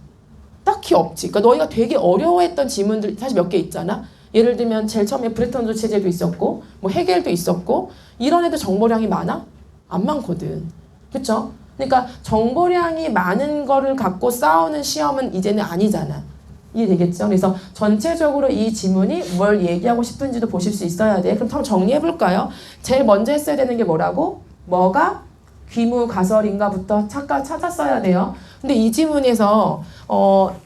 S1: 딱히 없지. 그러니까 너희가 되게 어려워했던 지문들 사실 몇 개 있잖아. 예를 들면 제일 처음에 브레턴 우드 체제도 있었고 뭐 헤겔도 있었고 이런 애들 정보량이 많아? 안 많거든. 그쵸? 그러니까 정보량이 많은 거를 갖고 싸우는 시험은 이제는 아니잖아. 이해되겠죠? 그래서 전체적으로 이 지문이 뭘 얘기하고 싶은지도 보실 수 있어야 돼. 그럼 한번 정리해볼까요? 제일 먼저 했어야 되는 게 뭐라고? 뭐가 귀무가설인가부터 찾았어야 돼요. 근데 이 지문에서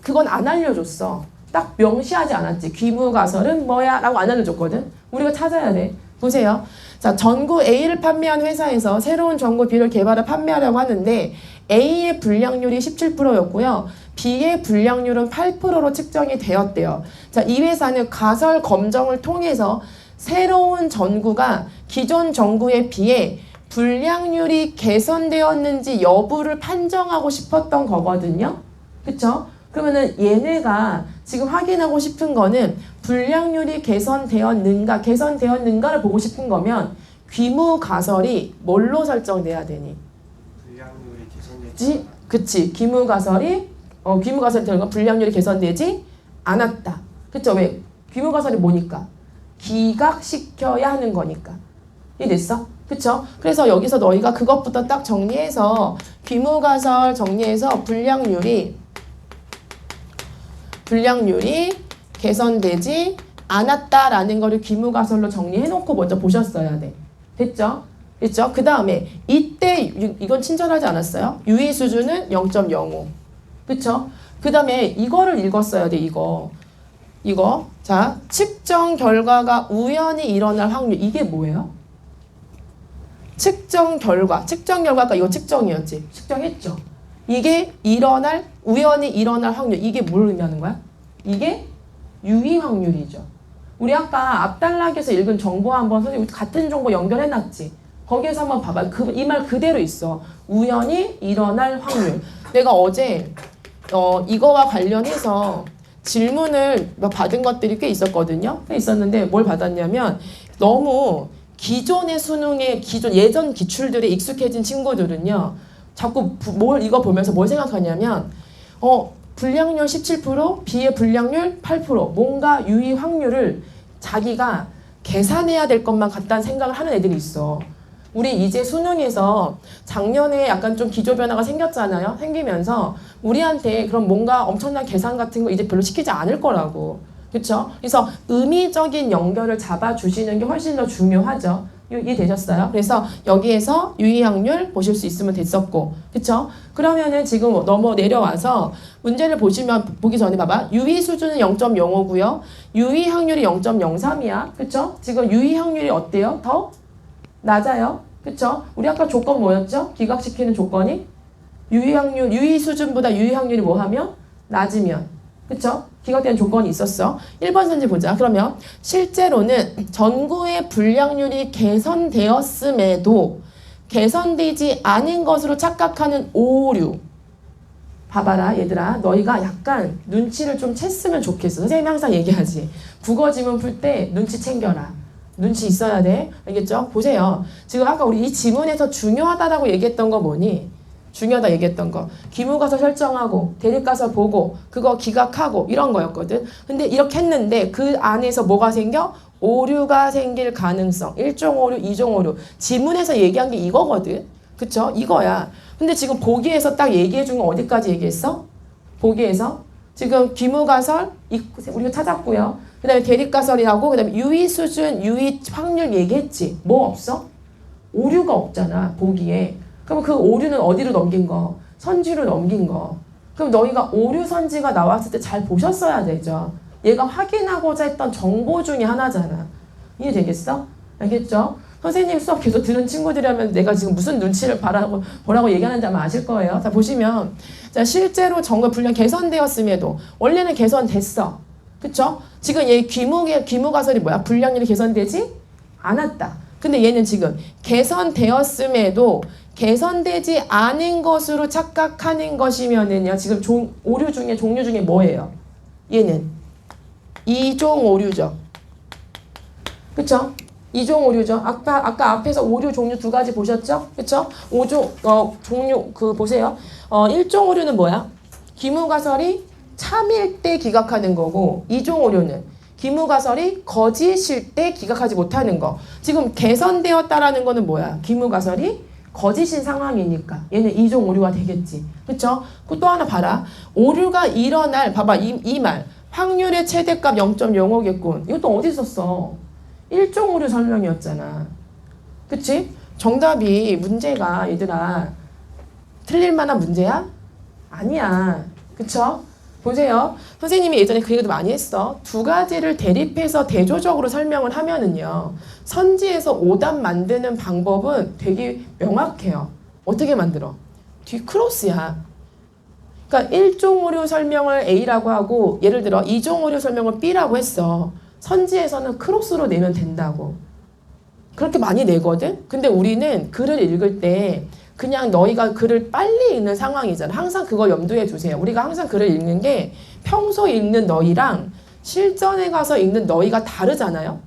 S1: 그건 안 알려줬어. 딱 명시하지 않았지. 귀무가설은 뭐야? 라고 안 알려줬거든. 우리가 찾아야 돼. 보세요. 자, 전구 A를 판매한 회사에서 새로운 전구 B를 개발해 판매하려고 하는데 A의 불량률이 17%였고요. B의 불량률은 8%로 측정이 되었대요. 자, 이 회사는 가설 검정을 통해서 새로운 전구가 기존 전구에 비해 불량률이 개선되었는지 여부를 판정하고 싶었던 거거든요. 그쵸? 그러면은 얘네가 지금 확인하고 싶은 거는 불량률이 개선되었는가를 보고 싶은 거면 귀무가설이 뭘로 설정돼야 되니?
S2: 불량률이 개선되지.
S1: 그치. 귀무가설이 되는 건 불량률이 개선되지 않았다. 그쵸? 왜? 귀무가설이 뭐니까? 기각시켜야 하는 거니까. 이해됐어? 그쵸? 그래서 여기서 너희가 그것부터 딱 정리해서 귀무가설 정리해서 불량률이 개선되지 않았다라는 거를 귀무가설로 정리해놓고 먼저 보셨어야 돼. 됐죠? 됐죠? 그 다음에 이때 이건 친절하지 않았어요? 유의 수준은 0.05. 그쵸? 그 다음에 이거를 읽었어야 돼. 이거. 자, 측정 결과가 우연히 일어날 확률. 이게 뭐예요? 측정 결과가 이거 측정이었지. 측정했죠. 이게 우연히 일어날 확률. 이게 뭘 의미하는 거야? 이게 유의 확률이죠. 우리 아까 앞단락에서 읽은 정보 한번 선생님 같은 정보 연결해놨지. 거기에서 한번 봐봐. 이 말 그대로 있어. 우연히 일어날 확률. 내가 어제 이거와 관련해서 질문을 받은 것들이 꽤 있었거든요. 있었는데 뭘 받았냐면 너무 기존의 수능의 예전 기출들에 익숙해진 친구들은요. 자꾸 이거 보면서 뭘 생각하냐면 불량률 17%, B의 불량률 8%, 뭔가 유의 확률을 자기가 계산해야 될 것만 같다는 생각을 하는 애들이 있어. 우리 이제 수능에서 작년에 약간 좀 기조 변화가 생겼잖아요. 생기면서 우리한테 그런 뭔가 엄청난 계산 같은 거 이제 별로 시키지 않을 거라고. 그쵸? 그래서 의미적인 연결을 잡아주시는 게 훨씬 더 중요하죠. 이해되셨어요? 그래서 여기에서 유의 확률 보실 수 있으면 됐었고. 그쵸? 그러면은 지금 내려와서 문제를 보기 전에 봐봐. 유의 수준은 0.05고요. 유의 확률이 0.03이야. 그쵸? 지금 유의 확률이 어때요? 더 낮아요. 그쵸? 우리 아까 조건 뭐였죠? 기각시키는 조건이? 유의 수준보다 유의 확률이 뭐 하면? 낮으면. 그쵸? 기각되는 조건이 있었어. 1번 선지 보자. 그러면 실제로는 전구의 불량률이 개선되었음에도 개선되지 않은 것으로 착각하는 오류. 봐봐라 얘들아. 너희가 약간 눈치를 좀 챘으면 좋겠어. 선생님이 항상 얘기하지. 국어 지문 풀 때 눈치 챙겨라. 눈치 있어야 돼. 알겠죠? 보세요. 지금 아까 우리 이 지문에서 중요하다라고 얘기했던 거 뭐니? 중요하다 얘기했던 거. 기무가설 설정하고 대립가설 보고 그거 기각하고 이런 거였거든. 근데 이렇게 했는데 그 안에서 뭐가 생겨? 오류가 생길 가능성. 1종 오류, 2종 오류. 지문에서 얘기한 게 이거거든. 그쵸? 이거야. 근데 지금 보기에서 딱 얘기해 준 건 어디까지 얘기했어? 보기에서 지금 기무가설 우리가 찾았고요. 그 다음에 대립가설이라고 그 다음에 유의 수준, 유의 확률 얘기했지. 뭐 없어? 오류가 없잖아. 보기에. 그럼 그 오류는 어디로 넘긴 거? 선지로 넘긴 거. 그럼 너희가 오류 선지가 나왔을 때 잘 보셨어야 되죠. 얘가 확인하고자 했던 정보 중에 하나잖아. 이해되겠어? 알겠죠? 선생님 수업 계속 들은 친구들이라면 내가 지금 무슨 눈치를 보라고 얘기하는지 아마 아실 거예요. 자, 보시면. 자, 실제로 정보 분량 개선되었음에도 원래는 개선됐어. 그쵸? 지금 얘 기무가설이 뭐야? 분량률이 개선되지 않았다. 근데 얘는 지금 개선되었음에도 개선되지 않은 것으로 착각하는 것이면은요. 지금 오류 중에 종류 중에 뭐예요? 얘는 2종 오류죠. 그쵸? 2종 오류죠. 아까 앞에서 오류 종류 두 가지 보셨죠? 그쵸? 종류 보세요. 1종 오류는 뭐야? 기무가설이 참일 때 기각하는 거고 2종 오류는 기무가설이 거짓일 때 기각하지 못하는 거. 지금 개선되었다라는 거는 뭐야? 기무가설이 거짓인 상황이니까 얘는 2종 오류가 되겠지. 그쵸? 또 하나 봐라. 오류가 일어날 봐봐. 이 말. 확률의 최대값 0.05겠군. 이것도 어디 썼어? 1종 오류 설명이었잖아. 그치? 정답이 문제가 얘들아 틀릴 만한 문제야? 아니야. 그쵸? 보세요. 선생님이 예전에 그 얘기도 많이 했어. 두 가지를 대립해서 대조적으로 설명을 하면은요. 선지에서 오답 만드는 방법은 되게 명확해요. 어떻게 만들어? 뒤크로스야. 그러니까 1종 오류 설명을 A라고 하고 예를 들어 2종 오류 설명을 B라고 했어. 선지에서는 크로스로 내면 된다고. 그렇게 많이 내거든? 근데 우리는 글을 읽을 때 그냥 너희가 글을 빨리 읽는 상황이잖아. 항상 그거 염두에 두세요. 우리가 항상 글을 읽는 게 평소 읽는 너희랑 실전에 가서 읽는 너희가 다르잖아요.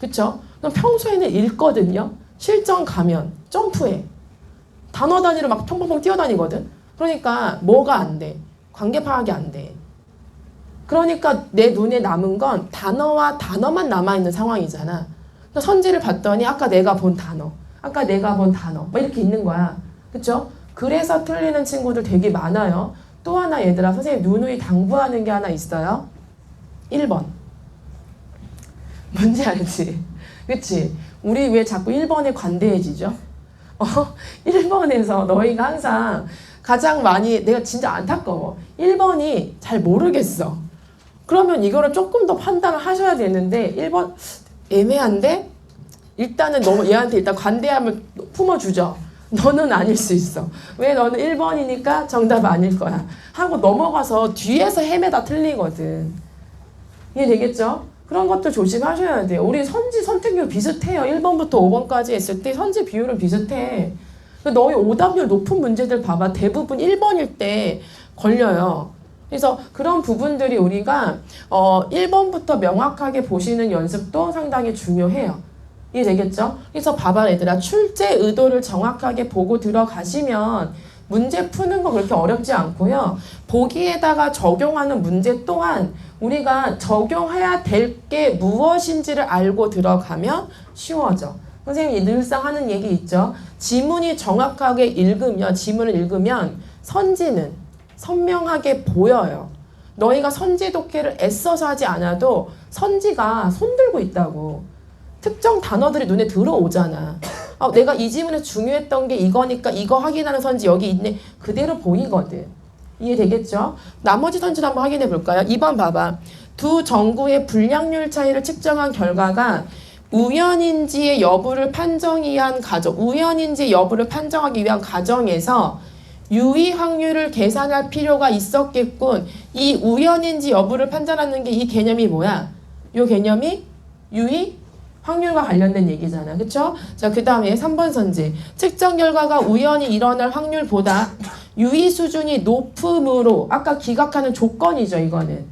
S1: 그쵸? 그럼 평소에는 읽거든요. 실전 가면 점프해. 단어 단위로 막 펑펑펑 뛰어다니거든. 그러니까 뭐가 안 돼? 관계 파악이 안 돼. 그러니까 내 눈에 남은 건 단어와 단어만 남아있는 상황이잖아. 선지를 봤더니 아까 내가 본 단어, 막 이렇게 있는 거야. 그쵸? 그래서 틀리는 친구들 되게 많아요. 또 하나 얘들아, 선생님 누누이 당부하는 게 하나 있어요. 1번. 뭔지 알지? 그치? 우리 왜 자꾸 1번에 관대해지죠? 1번에서 너희가 항상 가장 많이, 내가 진짜 안타까워. 1번이 잘 모르겠어. 그러면 이거를 조금 더 판단을 하셔야 되는데 1번 애매한데? 일단은 너무 얘한테 일단 관대함을 품어주죠. 너는 아닐 수 있어. 왜? 너는 1번이니까 정답 아닐 거야. 하고 넘어가서 뒤에서 헤매다 틀리거든. 이해되겠죠? 그런 것도 조심하셔야 돼요. 우리 선지 선택률 비슷해요. 1번부터 5번까지 했을 때 선지 비율은 비슷해. 너희 오답률 높은 문제들 봐봐. 대부분 1번일 때 걸려요. 그래서 그런 부분들이 우리가 1번부터 명확하게 보시는 연습도 상당히 중요해요. 이해되겠죠? 그래서 봐봐 얘들아. 출제 의도를 정확하게 보고 들어가시면 문제 푸는 거 그렇게 어렵지 않고요. 보기에다가 적용하는 문제 또한 우리가 적용해야 될 게 무엇인지를 알고 들어가면 쉬워져. 선생님이 늘상 하는 얘기 있죠. 지문이 정확하게 지문을 읽으면 선지는 선명하게 보여요. 너희가 선지 독해를 애써서 하지 않아도 선지가 손들고 있다고. 특정 단어들이 눈에 들어오잖아. 내가 이 지문에서 중요했던 게 이거니까 이거 확인하는 선지 여기 있네. 그대로 보이거든. 이해되겠죠? 나머지 선지도 한번 확인해 볼까요? 2번 봐봐. 두 정구의 분량률 차이를 측정한 결과가 우연인지의 여부를 판정하기 위한 과정에서 유의 확률을 계산할 필요가 있었겠군. 이 우연인지 여부를 판단하는 게 이 개념이 뭐야? 이 개념이 유의 확률과 관련된 얘기잖아. 그쵸? 자, 그 다음에 3번 선지. 측정 결과가 우연히 일어날 확률보다 유의 수준이 높음으로, 아까 기각하는 조건이죠, 이거는.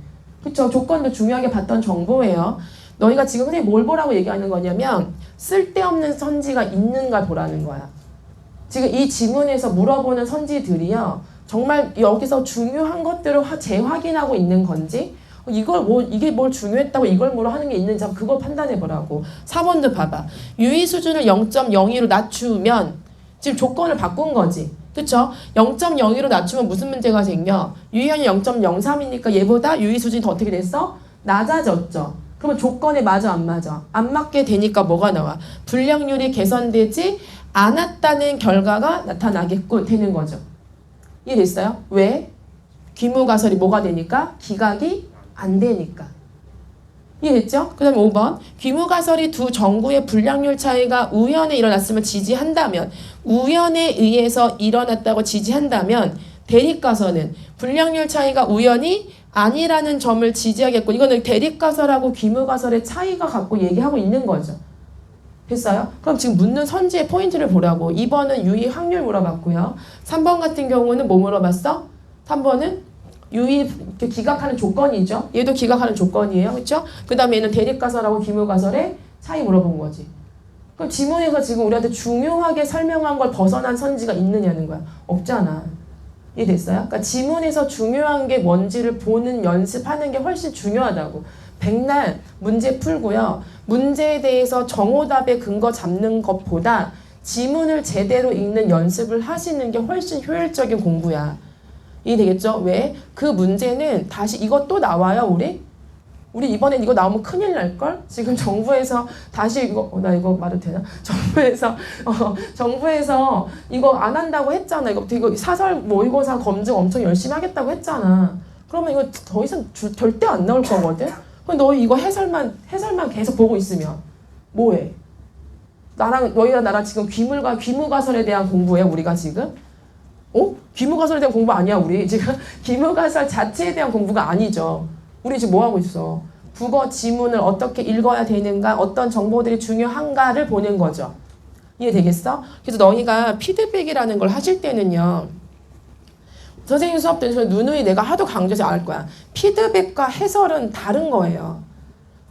S1: 그쵸? 조건도 중요하게 봤던 정보예요. 너희가 지금 선생님 뭘 보라고 얘기하는 거냐면 쓸데없는 선지가 있는가 보라는 거야. 지금 이 지문에서 물어보는 선지들이요. 정말 여기서 중요한 것들을 재확인하고 있는 건지 이게 뭘 중요했다고 이걸 뭐로 하는 게 있는지 그걸 판단해 보라고. 4번도 봐봐. 유의 수준을 0.02로 낮추면 지금 조건을 바꾼 거지. 그쵸? 0.02로 낮추면 무슨 문제가 생겨? 유의현이 0.03이니까 얘보다 유의 수준이 더 어떻게 됐어? 낮아졌죠. 그러면 조건에 맞아 안 맞아? 안 맞게 되니까 뭐가 나와? 불량률이 개선되지 않았다는 결과가 나타나겠고 되는 거죠. 이해됐어요? 왜? 귀무가설이 뭐가 되니까? 기각이 안 되니까. 이해됐죠? 그 다음에 5번. 귀무가설이 두 정구의 불량률 차이가 우연에 일어났으면 지지한다면, 우연에 의해서 일어났다고 지지한다면 대립가설은 불량률 차이가 우연이 아니라는 점을 지지하겠고, 이거는 대립가설하고 귀무가설의 차이가 갖고 얘기하고 있는 거죠. 됐어요? 그럼 지금 묻는 선지의 포인트를 보라고. 2번은 유의 확률 물어봤고요. 3번 같은 경우는 뭐 물어봤어? 3번은 유의 기각하는 조건이죠. 얘도 기각하는 조건이에요. 그렇죠? 그 다음에 얘는 대립가설하고 귀무가설의 차이 물어본 거지. 그럼 지문에서 지금 우리한테 중요하게 설명한 걸 벗어난 선지가 있느냐는 거야. 없잖아. 이해됐어요? 그러니까 지문에서 중요한 게 뭔지를 보는 연습하는 게 훨씬 중요하다고. 백날 문제 풀고요. 문제에 대해서 정오답의 근거 잡는 것보다 지문을 제대로 읽는 연습을 하시는 게 훨씬 효율적인 공부야. 이해되겠죠? 왜? 그 문제는 다시 이것 또 나와요, 우리 이번엔 이거 나오면 큰일 날걸? 지금 정부에서 다시 나 이거 말해도 되나? 정부에서 이거 안 한다고 했잖아. 이거 사설 모의고사 검증 엄청 열심히 하겠다고 했잖아. 그러면 이거 더 이상 절대 안 나올 거거든? 그럼 너 이거 해설만 계속 보고 있으면 뭐해? 너희랑 나랑 지금 귀무가설에 대한 공부해, 우리가 지금? 귀무가설에 대한 공부 아니야, 우리. 지금 귀무가설 자체에 대한 공부가 아니죠. 우리 지금 뭐 하고 있어? 국어 지문을 어떻게 읽어야 되는가, 어떤 정보들이 중요한가를 보는 거죠. 이해되겠어? 그래서 너희가 피드백이라는 걸 하실 때는요. 선생님 수업 때는 누누이 내가 하도 강조해서 알 거야. 피드백과 해설은 다른 거예요.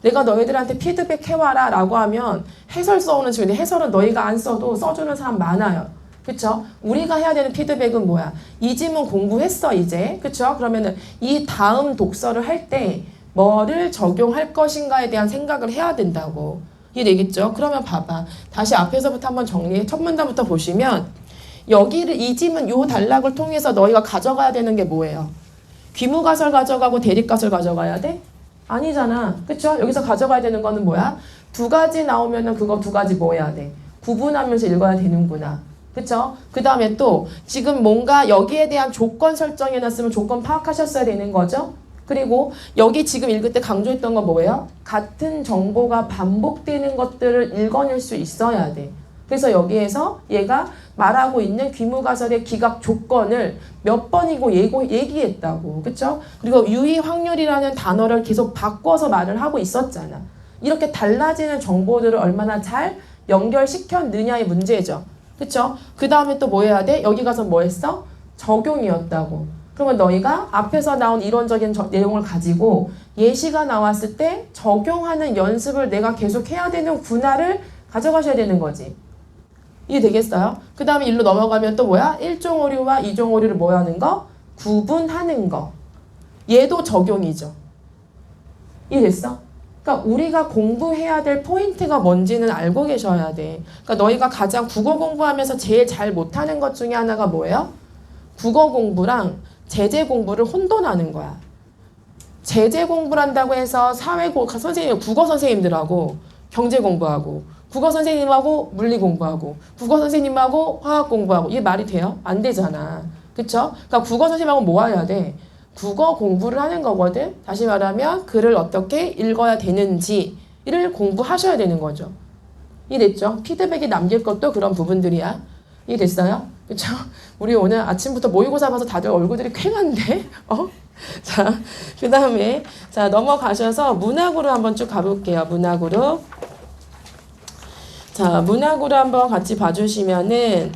S1: 내가 너희들한테 피드백 해와라 라고 하면 해설 써오는 친구인데 해설은 너희가 안 써도 써주는 사람 많아요. 그쵸? 우리가 해야 되는 피드백은 뭐야? 이 지문 공부했어, 이제. 그쵸? 그러면은 이 다음 독서를 할 때 뭐를 적용할 것인가에 대한 생각을 해야 된다고. 이해되겠죠? 그러면 봐봐. 다시 앞에서부터 한번 정리해. 첫 문단부터 보시면 이 지문 요 단락을 통해서 너희가 가져가야 되는 게 뭐예요? 귀무가설 가져가고 대립가설 가져가야 돼? 아니잖아. 그쵸? 여기서 가져가야 되는 거는 뭐야? 두 가지 나오면은 그거 두 가지 뭐 해야 돼? 구분하면서 읽어야 되는구나. 그쵸? 그 다음에 또 지금 뭔가 여기에 대한 조건 설정해놨으면 조건 파악하셨어야 되는 거죠? 그리고 여기 지금 읽을 때 강조했던 건 뭐예요? 같은 정보가 반복되는 것들을 읽어낼 수 있어야 돼. 그래서 여기에서 얘가 말하고 있는 귀무가설의 기각 조건을 몇 번이고 얘기했다고. 그쵸? 그리고 유의 확률이라는 단어를 계속 바꿔서 말을 하고 있었잖아. 이렇게 달라지는 정보들을 얼마나 잘 연결시켰느냐의 문제죠. 그쵸? 그 다음에 또 뭐 해야 돼? 여기 가서 뭐 했어? 적용이었다고. 그러면 너희가 앞에서 나온 이론적인 내용을 가지고 예시가 나왔을 때 적용하는 연습을 내가 계속 해야 되는 구나를 가져가셔야 되는 거지. 이해되겠어요? 그 다음에 일로 넘어가면 또 뭐야? 1종 오류와 2종 오류를 뭐 하는 거? 구분하는 거. 얘도 적용이죠. 이해됐어? 그러니까 우리가 공부해야 될 포인트가 뭔지는 알고 계셔야 돼. 그러니까 너희가 가장 국어 공부하면서 제일 잘 못하는 것 중에 하나가 뭐예요? 국어 공부랑 제재 공부를 혼돈하는 거야. 제재 공부를 한다고 해서 선생님, 국어 선생님들하고 경제 공부하고 국어 선생님하고 물리 공부하고 국어 선생님하고 화학 공부하고 이게 말이 돼요? 안 되잖아. 그쵸? 그러니까 국어 선생님하고 뭐 해야 돼? 국어 공부를 하는 거거든. 다시 말하면 글을 어떻게 읽어야 되는지를 공부하셔야 되는 거죠. 이해됐죠? 피드백이 남길 것도 그런 부분들이야. 이해됐어요? 그쵸? 우리 오늘 아침부터 모의고사 봐서 다들 얼굴들이 쾌한데? 자, 그 다음에 자 넘어가셔서 문학으로 한번 쭉 가볼게요. 문학으로. 자, 문학으로 한번 같이 봐주시면은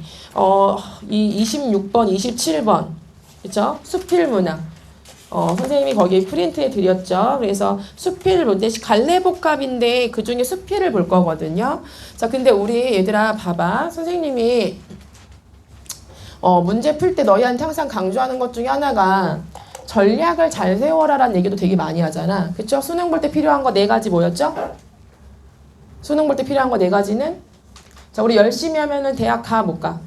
S1: 이 26번, 27번 그쵸? 수필문학. 선생님이 거기 프린트해 드렸죠. 그래서 수필을 볼 때 갈래복합인데 그 중에 수필을 볼 거거든요. 자, 근데 우리 얘들아 봐봐. 선생님이 문제 풀 때 너희한테 항상 강조하는 것 중에 하나가 전략을 잘 세워라라는 얘기도 되게 많이 하잖아. 그쵸? 수능 볼 때 필요한 거 4가지 뭐였죠? 수능 볼 때 필요한 거 4가지는? 자, 우리 열심히 하면은 대학 가, 못 가?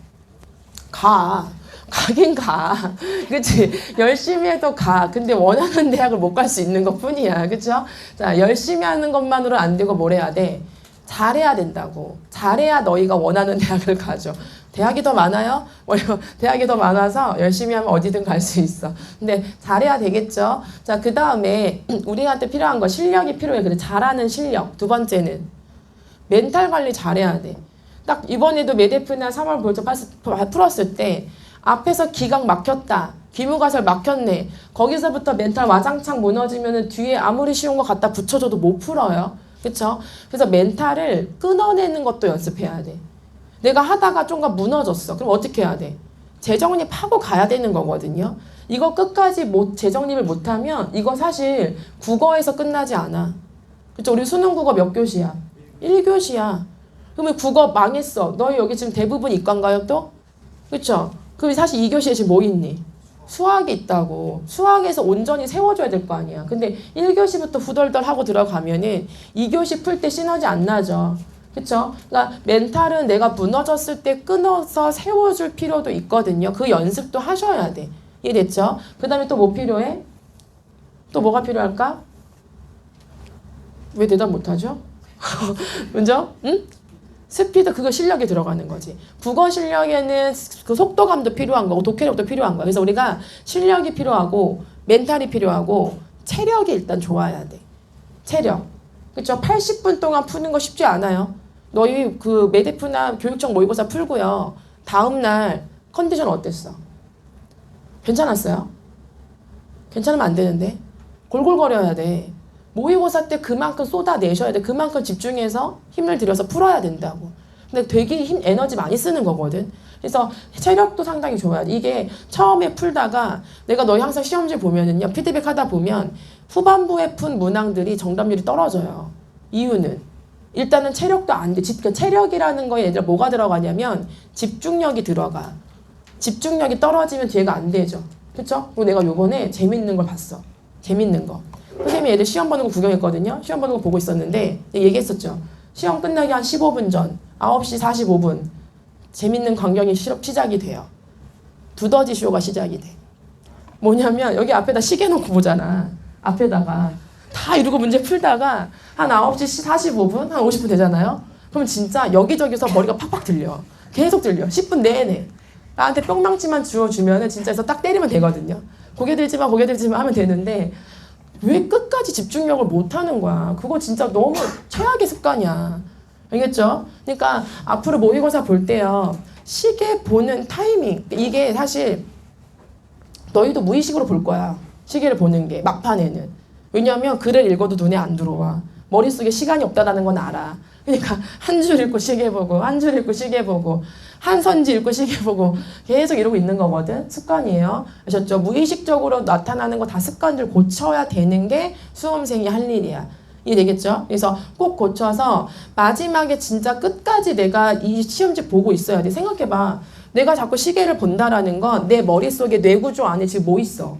S1: 가. 가긴 가. 그치? 열심히 해도 가. 근데 원하는 대학을 못 갈 수 있는 것 뿐이야. 그쵸? 자, 열심히 하는 것만으로 안 되고 뭘 해야 돼? 잘해야 된다고. 잘해야 너희가 원하는 대학을 가죠. 대학이 더 많아요? 대학이 더 많아서 열심히 하면 어디든 갈 수 있어. 근데 잘해야 되겠죠? 자, 그 다음에 우리한테 필요한 거 실력이 필요해. 그래, 잘하는 실력. 두 번째는 멘탈 관리 잘해야 돼. 딱 이번에도 메데프나 3월 볼트 풀었을 때 앞에서 기강 막혔다. 귀무가설 막혔네. 거기서부터 멘탈 와장창 무너지면 뒤에 아무리 쉬운 거 갖다 붙여줘도 못 풀어요. 그쵸? 그래서 멘탈을 끊어내는 것도 연습해야 돼. 내가 하다가 좀가 무너졌어. 그럼 어떻게 해야 돼? 재정립하고 가야 되는 거거든요. 이거 끝까지 재정립을 못하면 이거 사실 국어에서 끝나지 않아. 그쵸? 우리 수능 국어 몇 교시야? 1교시야. 그러면 국어 망했어. 너희 여기 지금 대부분 이과인가요 또? 그쵸? 그럼 사실 2교시에 지금 뭐 있니? 수학이 있다고. 수학에서 온전히 세워줘야 될 거 아니야. 근데 1교시부터 후덜덜 하고 들어가면은 2교시 풀 때 시너지 안 나죠. 그쵸? 그러니까 멘탈은 내가 무너졌을 때 끊어서 세워줄 필요도 있거든요. 그 연습도 하셔야 돼. 이해됐죠? 그 다음에 또 뭐 필요해? 또 뭐가 필요할까? 왜 대답 못하죠? 먼저? 응? 스피드, 그거 실력이 들어가는 거지. 국어 실력에는 그 속도감도 필요한 거고 독해력도 필요한 거야. 그래서 우리가 실력이 필요하고 멘탈이 필요하고 체력이 일단 좋아야 돼. 체력. 그쵸? 80분 동안 푸는 거 쉽지 않아요. 너희 그 메데프나 교육청 모의고사 풀고요. 다음날 컨디션 어땠어? 괜찮았어요? 괜찮으면 안 되는데. 골골거려야 돼. 모의고사 때 그만큼 쏟아내셔야 돼. 그만큼 집중해서 힘을 들여서 풀어야 된다고. 근데 되게 에너지 많이 쓰는 거거든. 그래서 체력도 상당히 좋아야 돼. 이게 처음에 풀다가 내가 너희 항상 시험지 보면은요. 피드백 하다 보면 후반부에 푼 문항들이 정답률이 떨어져요. 이유는 일단은 체력도 안 돼. 체력이라는 거에 얘들아 뭐가 들어가냐면 집중력이 들어가. 집중력이 떨어지면 뒤에가 안 되죠. 그쵸? 그리고 내가 요번에 재밌는 걸 봤어. 재밌는 거. 선생님이 애들 시험 보는 거 구경했거든요. 시험 보는 거 보고 있었는데 얘기했었죠. 시험 끝나기 한 15분 전 9시 45분 재밌는 광경이 시작이 돼요. 두더지 쇼가 시작이 돼. 뭐냐면 여기 앞에다 시계 놓고 보잖아. 앞에다가 다 이러고 문제 풀다가 한 9시 45분, 한 50분 되잖아요. 그럼 진짜 여기저기서 머리가 팍팍 들려. 계속 들려. 10분 내내. 나한테 뿅망치만 주워주면 진짜 해서 딱 때리면 되거든요. 고개 들지 마 하면 되는데 왜 끝까지 집중력을 못하는 거야? 그거 진짜 너무 최악의 습관이야. 알겠죠? 그러니까 앞으로 모의고사 볼 때요. 시계 보는 타이밍. 이게 사실 너희도 무의식으로 볼 거야. 시계를 보는 게 막판에는. 왜냐하면 글을 읽어도 눈에 안 들어와. 머릿속에 시간이 없다라는 건 알아. 그러니까 한 줄 읽고 시계 보고 한 줄 읽고 시계 보고 한 선지 읽고 시계 보고 계속 이러고 있는 거거든. 습관이에요. 아셨죠? 무의식적으로 나타나는 거 다 습관들 고쳐야 되는 게 수험생이 할 일이야. 이해되겠죠? 그래서 꼭 고쳐서 마지막에 진짜 끝까지 내가 이 시험지 보고 있어야 돼. 생각해봐. 내가 자꾸 시계를 본다라는 건 내 머릿속에 뇌구조 안에 지금 뭐 있어?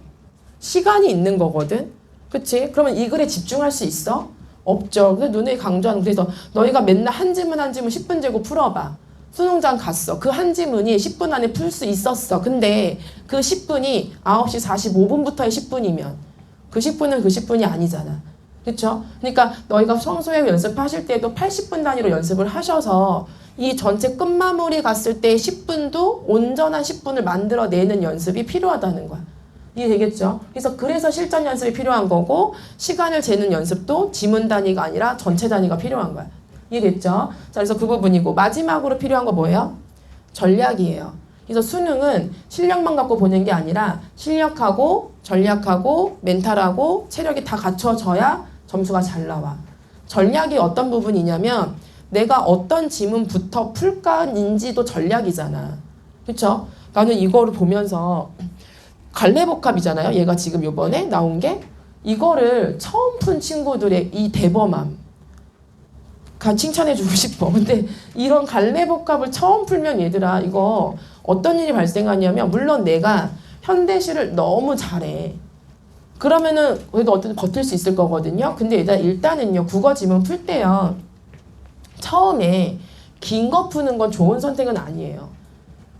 S1: 시간이 있는 거거든. 그치? 그러면 이 글에 집중할 수 있어? 없죠. 그래서 눈에 강조하는. 그래서 너희가 맨날 한 지문 한 지문 10분 재고 풀어봐. 수능장 갔어. 그 한 지문이 10분 안에 풀 수 있었어. 근데 그 10분이 9시 45분부터의 10분이면 그 10분은 그 10분이 아니잖아. 그쵸? 그러니까 너희가 평소에 연습하실 때도 80분 단위로 연습을 하셔서 이 전체 끝마무리 갔을 때 10분도 온전한 10분을 만들어내는 연습이 필요하다는 거야. 이해되겠죠? 그래서 실전 연습이 필요한 거고 시간을 재는 연습도 지문 단위가 아니라 전체 단위가 필요한 거야. 이해됐죠? 자, 그래서 그 부분이고 마지막으로 필요한 거 뭐예요? 전략이에요. 그래서 수능은 실력만 갖고 보는 게 아니라 실력하고 전략하고 멘탈하고 체력이 다 갖춰져야 점수가 잘 나와. 전략이 어떤 부분이냐면 내가 어떤 지문부터 풀까인지도 전략이잖아. 그쵸? 나는 이거를 보면서 갈래복합이잖아요. 얘가 지금 요번에 나온 게 이거를 처음 푼 친구들의 이 대범함 칭찬해주고 싶어. 근데 이런 갈래복합을 처음 풀면 얘들아 이거 어떤 일이 발생하냐면 물론 내가 현대시를 너무 잘해. 그러면은 그래도 어쨌든 버틸 수 있을 거거든요. 근데 일단은요 국어 지문 풀 때요 처음에 긴 거 푸는 건 좋은 선택은 아니에요.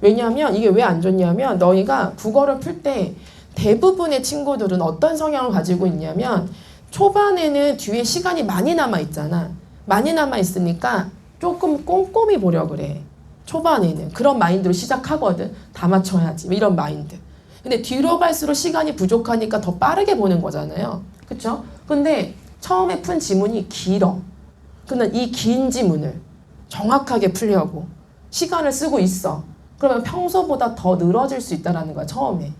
S1: 왜냐하면 이게 왜 안 좋냐면 너희가 국어를 풀 때 대부분의 친구들은 어떤 성향을 가지고 있냐면 초반에는 뒤에 시간이 많이 남아 있잖아. 많이 남아 있으니까 조금 꼼꼼히 보려고 그래. 초반에는 그런 마인드로 시작하거든. 다 맞춰야지 이런 마인드. 근데 뒤로 갈수록 시간이 부족하니까 더 빠르게 보는 거잖아요. 그쵸? 근데 처음에 푼 지문이 길어. 근데 이 긴 지문을 정확하게 풀려고 시간을 쓰고 있어. 그러면 평소보다 더 늘어질 수 있다는 거야, 처음에.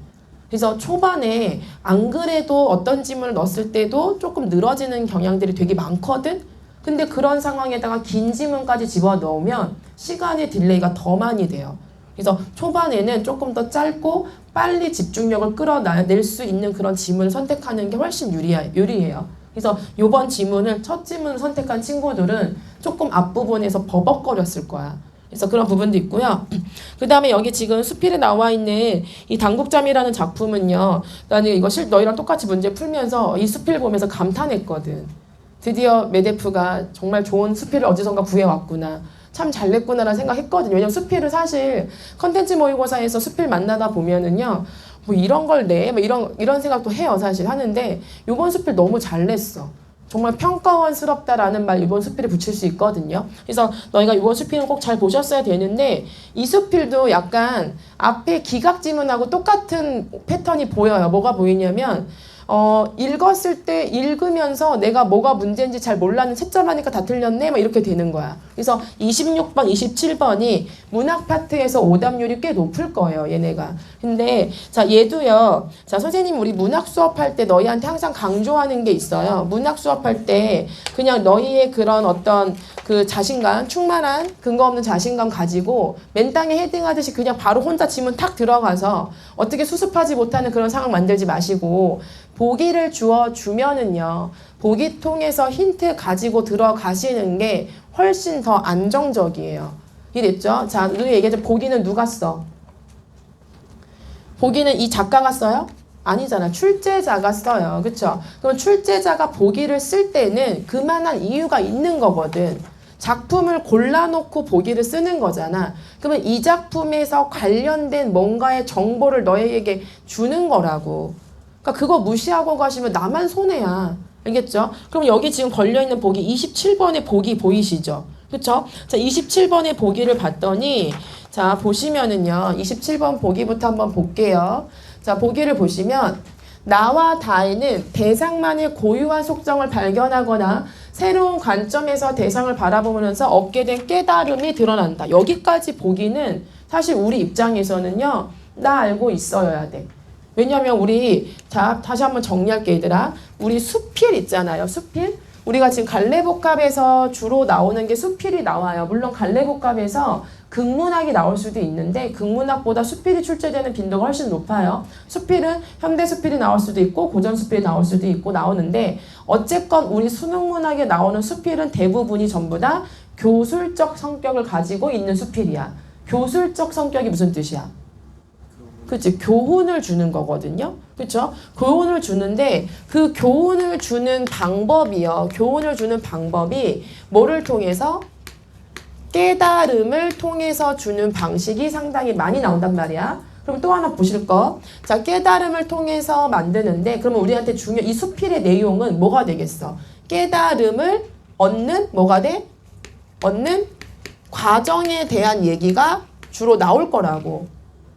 S1: 그래서 초반에 안 그래도 어떤 지문을 넣었을 때도 조금 늘어지는 경향들이 되게 많거든? 근데 그런 상황에다가 긴 지문까지 집어넣으면 시간의 딜레이가 더 많이 돼요. 그래서 초반에는 조금 더 짧고 빨리 집중력을 끌어낼 수 있는 그런 지문을 선택하는 게 훨씬 유리해요. 그래서 이번 지문을 첫 지문을 선택한 친구들은 조금 앞부분에서 버벅거렸을 거야. 그래서 그런 부분도 있고요. 그 다음에 여기 지금 수필에 나와 있는 이 당국잠이라는 작품은요. 나는 이거 너희랑 똑같이 문제 풀면서 이 수필 보면서 감탄했거든. 드디어 메데프가 정말 좋은 수필을 어디선가 구해왔구나. 참 잘냈구나라는 생각했거든요. 왜냐면 수필을 사실 컨텐츠 모의고사에서 수필 만나다 보면은요. 뭐 이런 걸 내? 뭐 이런 생각도 해요. 사실 하는데 요번 수필 너무 잘냈어. 정말 평가원스럽다라는 말 이번 수필에 붙일 수 있거든요. 그래서 너희가 이번 수필은 꼭 잘 보셨어야 되는데 이 수필도 약간 앞에 기각 지문하고 똑같은 패턴이 보여요. 뭐가 보이냐면 읽었을 때 읽으면서 내가 뭐가 문제인지 잘 몰랐는데 채점하니까 다 틀렸네? 막 이렇게 되는 거야. 그래서 26번, 27번이 문학 파트에서 오답률이 꽤 높을 거예요, 얘네가. 근데, 자, 얘도요. 자, 선생님, 우리 문학 수업할 때 너희한테 항상 강조하는 게 있어요. 문학 수업할 때 그냥 너희의 그런 어떤 그 자신감, 충만한 근거 없는 자신감 가지고 맨땅에 헤딩하듯이 그냥 바로 혼자 지문 탁 들어가서 어떻게 수습하지 못하는 그런 상황 만들지 마시고 보기를 주면은요. 보기 통해서 힌트 가지고 들어가시는 게 훨씬 더 안정적이에요. 이해됐죠? 자, 우리 얘기하자. 보기는 누가 써? 보기는 이 작가가 써요? 아니잖아. 출제자가 써요. 그쵸? 그럼 출제자가 보기를 쓸 때는 그만한 이유가 있는 거거든. 작품을 골라놓고 보기를 쓰는 거잖아. 그러면 이 작품에서 관련된 뭔가의 정보를 너에게 주는 거라고. 그러니까 그거 무시하고 가시면 나만 손해야. 알겠죠? 그럼 여기 지금 걸려있는 보기 27번의 보기 보이시죠? 그쵸? 자, 27번의 보기를 봤더니 자, 보시면은요. 27번 보기부터 한번 볼게요. 자, 보기를 보시면 나와 다에는 대상만의 고유한 속성을 발견하거나 새로운 관점에서 대상을 바라보면서 얻게 된 깨달음이 드러난다. 여기까지 보기는 사실 우리 입장에서는요. 나 알고 있어야 돼. 왜냐면 우리 자 다시 한번 정리할게 얘들아. 우리 수필 있잖아요. 수필. 우리가 지금 갈래복합에서 주로 나오는 게 수필이 나와요. 물론 갈래복합에서 극문학이 나올 수도 있는데 극문학보다 수필이 출제되는 빈도가 훨씬 높아요. 수필은 현대 수필이 나올 수도 있고 고전 수필이 나올 수도 있고 나오는데 어쨌건 우리 수능문학에 나오는 수필은 대부분이 전부 다 교술적 성격을 가지고 있는 수필이야. 교술적 성격이 무슨 뜻이야? 그치? 교훈을 주는 거거든요. 그쵸? 교훈을 주는데 그 교훈을 주는 방법이요. 교훈을 주는 방법이 뭐를 통해서? 깨달음을 통해서 주는 방식이 상당히 많이 나온단 말이야. 그럼 또 하나 보실 거. 자, 깨달음을 통해서 만드는데 그러면 우리한테 이 수필의 내용은 뭐가 되겠어? 깨달음을 얻는 뭐가 돼? 얻는 과정에 대한 얘기가 주로 나올 거라고.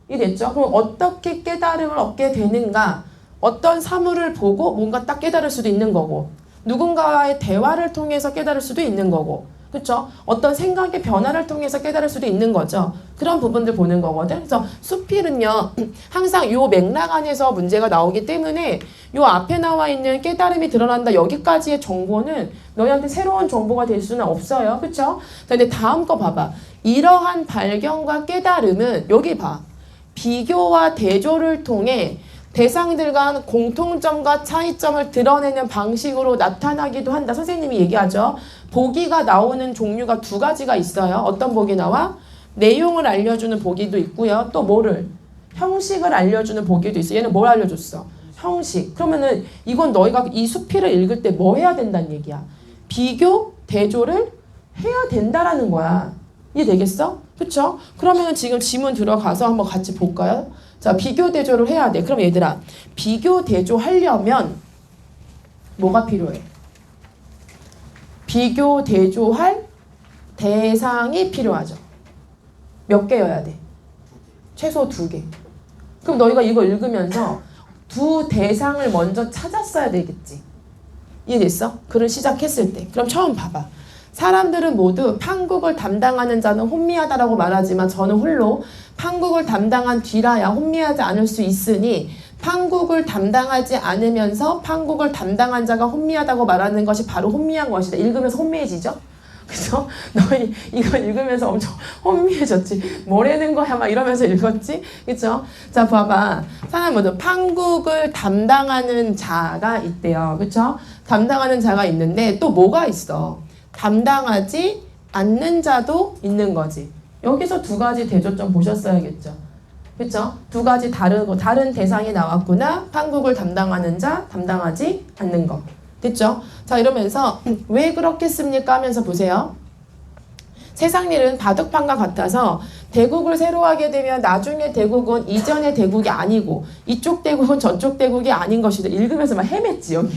S1: 이랬죠? 그럼 어떻게 깨달음을 얻게 되는가? 어떤 사물을 보고 뭔가 딱 깨달을 수도 있는 거고 누군가와의 대화를 통해서 깨달을 수도 있는 거고 그렇죠? 어떤 생각의 변화를 통해서 깨달을 수도 있는 거죠. 그런 부분들 보는 거거든. 그래서 수필은요. 항상 요 맥락 안에서 문제가 나오기 때문에 요 앞에 나와 있는 깨달음이 드러난다. 여기까지의 정보는 너희한테 새로운 정보가 될 수는 없어요. 그렇죠? 근데 다음 거 봐봐. 이러한 발견과 깨달음은 여기 봐. 비교와 대조를 통해 대상들 간 공통점과 차이점을 드러내는 방식으로 나타나기도 한다. 선생님이 얘기하죠. 보기가 나오는 종류가 두 가지가 있어요. 어떤 보기 나와? 내용을 알려주는 보기도 있고요. 또 뭐를? 형식을 알려주는 보기도 있어. 얘는 뭘 알려줬어? 형식. 그러면은 이건 너희가 이 수필을 읽을 때 뭐 해야 된다는 얘기야? 비교, 대조를 해야 된다라는 거야. 이해되겠어? 그쵸? 그러면은 지금 지문 들어가서 한번 같이 볼까요? 자, 비교, 대조를 해야 돼. 그럼 얘들아, 비교, 대조 하려면 뭐가 필요해? 비교, 대조할 대상이 필요하죠. 몇 개여야 돼? 최소 2개. 그럼 너희가 이거 읽으면서 두 대상을 먼저 찾았어야 되겠지. 이해됐어? 글을 시작했을 때. 그럼 처음 봐봐. 사람들은 모두 판국을 담당하는 자는 혼미하다라고 말하지만 저는 홀로 판국을 담당한 뒤라야 혼미하지 않을 수 있으니 판국을 담당하지 않으면서 판국을 담당한 자가 혼미하다고 말하는 것이 바로 혼미한 것이다. 읽으면서 혼미해지죠? 그죠? 너희 이거 읽으면서 엄청 혼미해졌지. 뭐라는 거야? 막 이러면서 읽었지? 그죠? 자, 봐봐. 사람 모두 판국을 담당하는 자가 있대요. 그죠? 담당하는 자가 있는데 또 뭐가 있어? 담당하지 않는 자도 있는 거지. 여기서 2가지 대조점 보셨어야겠죠. 그쵸? 2가지 다른 대상이 나왔구나. 판국을 담당하는 자, 담당하지 않는 거. 됐죠? 자, 이러면서 왜 그렇겠습니까? 하면서 보세요. 세상 일은 바둑판과 같아서 대국을 새로 하게 되면 나중에 대국은 이전의 대국이 아니고 이쪽 대국은 저쪽 대국이 아닌 것이다. 읽으면서 막 헤맸지, 여기.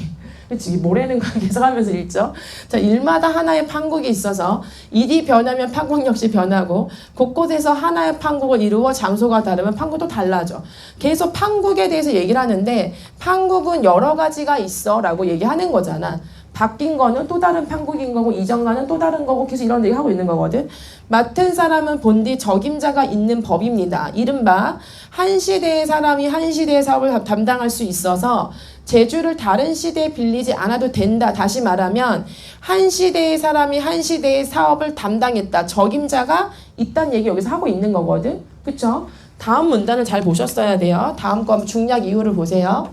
S1: 그치? 이게 뭐라는 거 계속 하면서 읽죠? 자, 일마다 하나의 판국이 있어서 일이 변하면 판국 역시 변하고 곳곳에서 하나의 판국을 이루어 장소가 다르면 판국도 달라져. 계속 판국에 대해서 얘기를 하는데 판국은 여러 가지가 있어 라고 얘기하는 거잖아. 바뀐 거는 또 다른 판국인 거고 이전과는 또 다른 거고 계속 이런 얘기 하고 있는 거거든. 맡은 사람은 본디 적임자가 있는 법입니다. 이른바 한 시대의 사람이 한 시대의 사업을 담당할 수 있어서 재주를 다른 시대에 빌리지 않아도 된다. 다시 말하면 한 시대의 사람이 한 시대의 사업을 담당했다. 적임자가 있다는 얘기 여기서 하고 있는 거거든. 그쵸? 다음 문단을 잘 보셨어야 돼요. 다음 거 중략 이유를 보세요.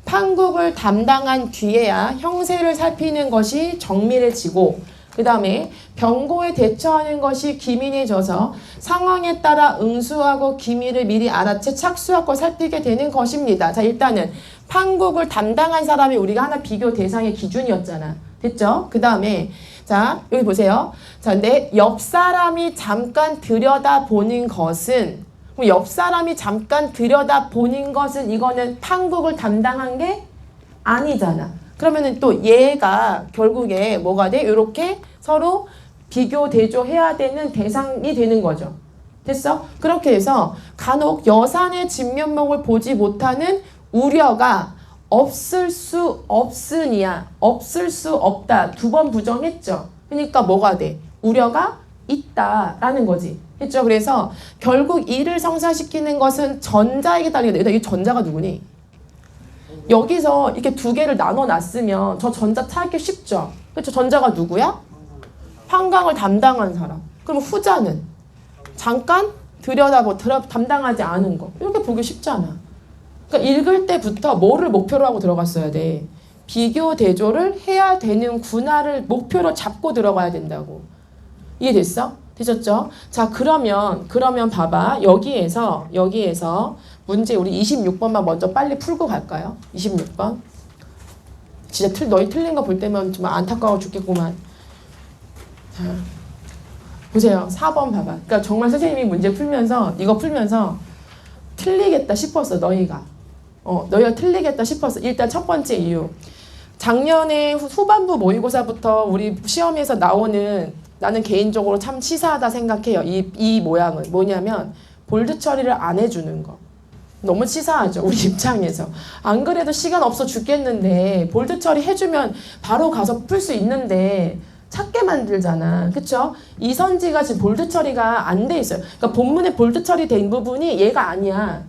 S1: 판국을 담당한 뒤에야 형세를 살피는 것이 정밀해지고 그 다음에 병고에 대처하는 것이 기민해져서 상황에 따라 응수하고 기밀을 미리 알아채 착수하고 살피게 되는 것입니다. 자, 일단은 판국을 담당한 사람이 우리가 하나 비교 대상의 기준이었잖아. 됐죠? 그 다음에 자, 여기 보세요. 자, 내 옆 사람이 잠깐 들여다보는 것은 옆 사람이 잠깐 들여다보는 것은 이거는 판국을 담당한 게 아니잖아. 그러면은 또 얘가 결국에 뭐가 돼? 이렇게 서로 비교, 대조해야 되는 대상이 되는 거죠. 됐어? 그렇게 해서 간혹 여산의 진면목을 보지 못하는 우려가 없을 수 없으니야. 없을 수 없다. 2번 부정했죠. 그러니까 뭐가 돼? 우려가 있다라는 거지. 했죠? 그래서 결국 이를 성사시키는 것은 전자에게 따르게 돼. 이 전자가 누구니? 여기서 이렇게 2개를 나눠 놨으면 저 전자 찾기 쉽죠? 그렇죠? 전자가 누구야? 판강을 담당한 사람. 그럼 후자는 잠깐 담당하지 않은 거. 이렇게 보기 쉽잖아. 그러니까 읽을 때부터 뭐를 목표로 하고 들어갔어야 돼? 비교 대조를 해야 되는구나를 목표로 잡고 들어가야 된다고. 이해됐어? 되셨죠? 자, 그러면 봐봐. 여기에서 문제 우리 26번만 먼저 빨리 풀고 갈까요? 26번. 진짜 너희 틀린 거 볼 때면 정말 안타까워 죽겠구만. 자, 보세요. 4번 봐봐. 그러니까 정말 선생님이 문제 풀면서 이거 풀면서 틀리겠다 싶었어. 너희가 틀리겠다 싶었어. 일단 첫 번째 이유. 작년에 후반부 모의고사부터 우리 시험에서 나오는 나는 개인적으로 참 치사하다 생각해요. 이 모양은 뭐냐면 볼드 처리를 안 해주는 거. 너무 치사하죠. 우리 입장에서. 안 그래도 시간 없어 죽겠는데 볼드 처리 해주면 바로 가서 풀 수 있는데 찾게 만들잖아. 그쵸? 이선지가 지금 볼드 처리가 안 돼 있어요. 그러니까 본문에 볼드 처리된 부분이 얘가 아니야.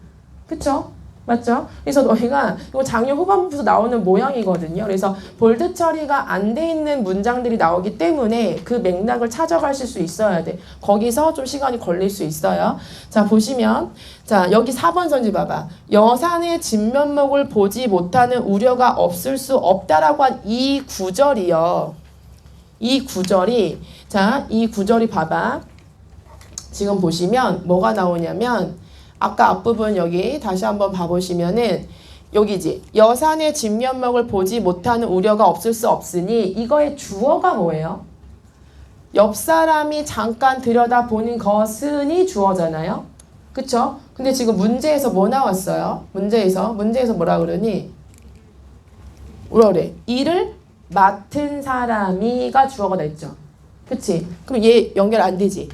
S1: 그쵸? 맞죠? 그래서 너희가 이거 작년 후반부에서 나오는 모양이거든요. 그래서 볼드 처리가 안 돼 있는 문장들이 나오기 때문에 그 맥락을 찾아가실 수 있어야 돼. 거기서 좀 시간이 걸릴 수 있어요. 자, 보시면 자, 여기 4번 선지 봐봐. 여산의 진면목을 보지 못하는 우려가 없을 수 없다라고 한 이 구절이요. 이 구절이 자, 이 구절이 봐봐. 지금 보시면 뭐가 나오냐면 아까 앞부분 여기 다시 한번 봐보시면은 여기지. 여산의 진면목을 보지 못하는 우려가 없을 수 없으니 이거의 주어가 뭐예요? 옆 사람이 잠깐 들여다보는 것은이 주어잖아요. 그쵸? 근데 지금 문제에서 뭐 나왔어요? 문제에서 뭐라 그러니? 뭐라 그래? 이를 맡은 사람이가 주어가 됐죠. 그치? 그럼 얘 연결 안 되지?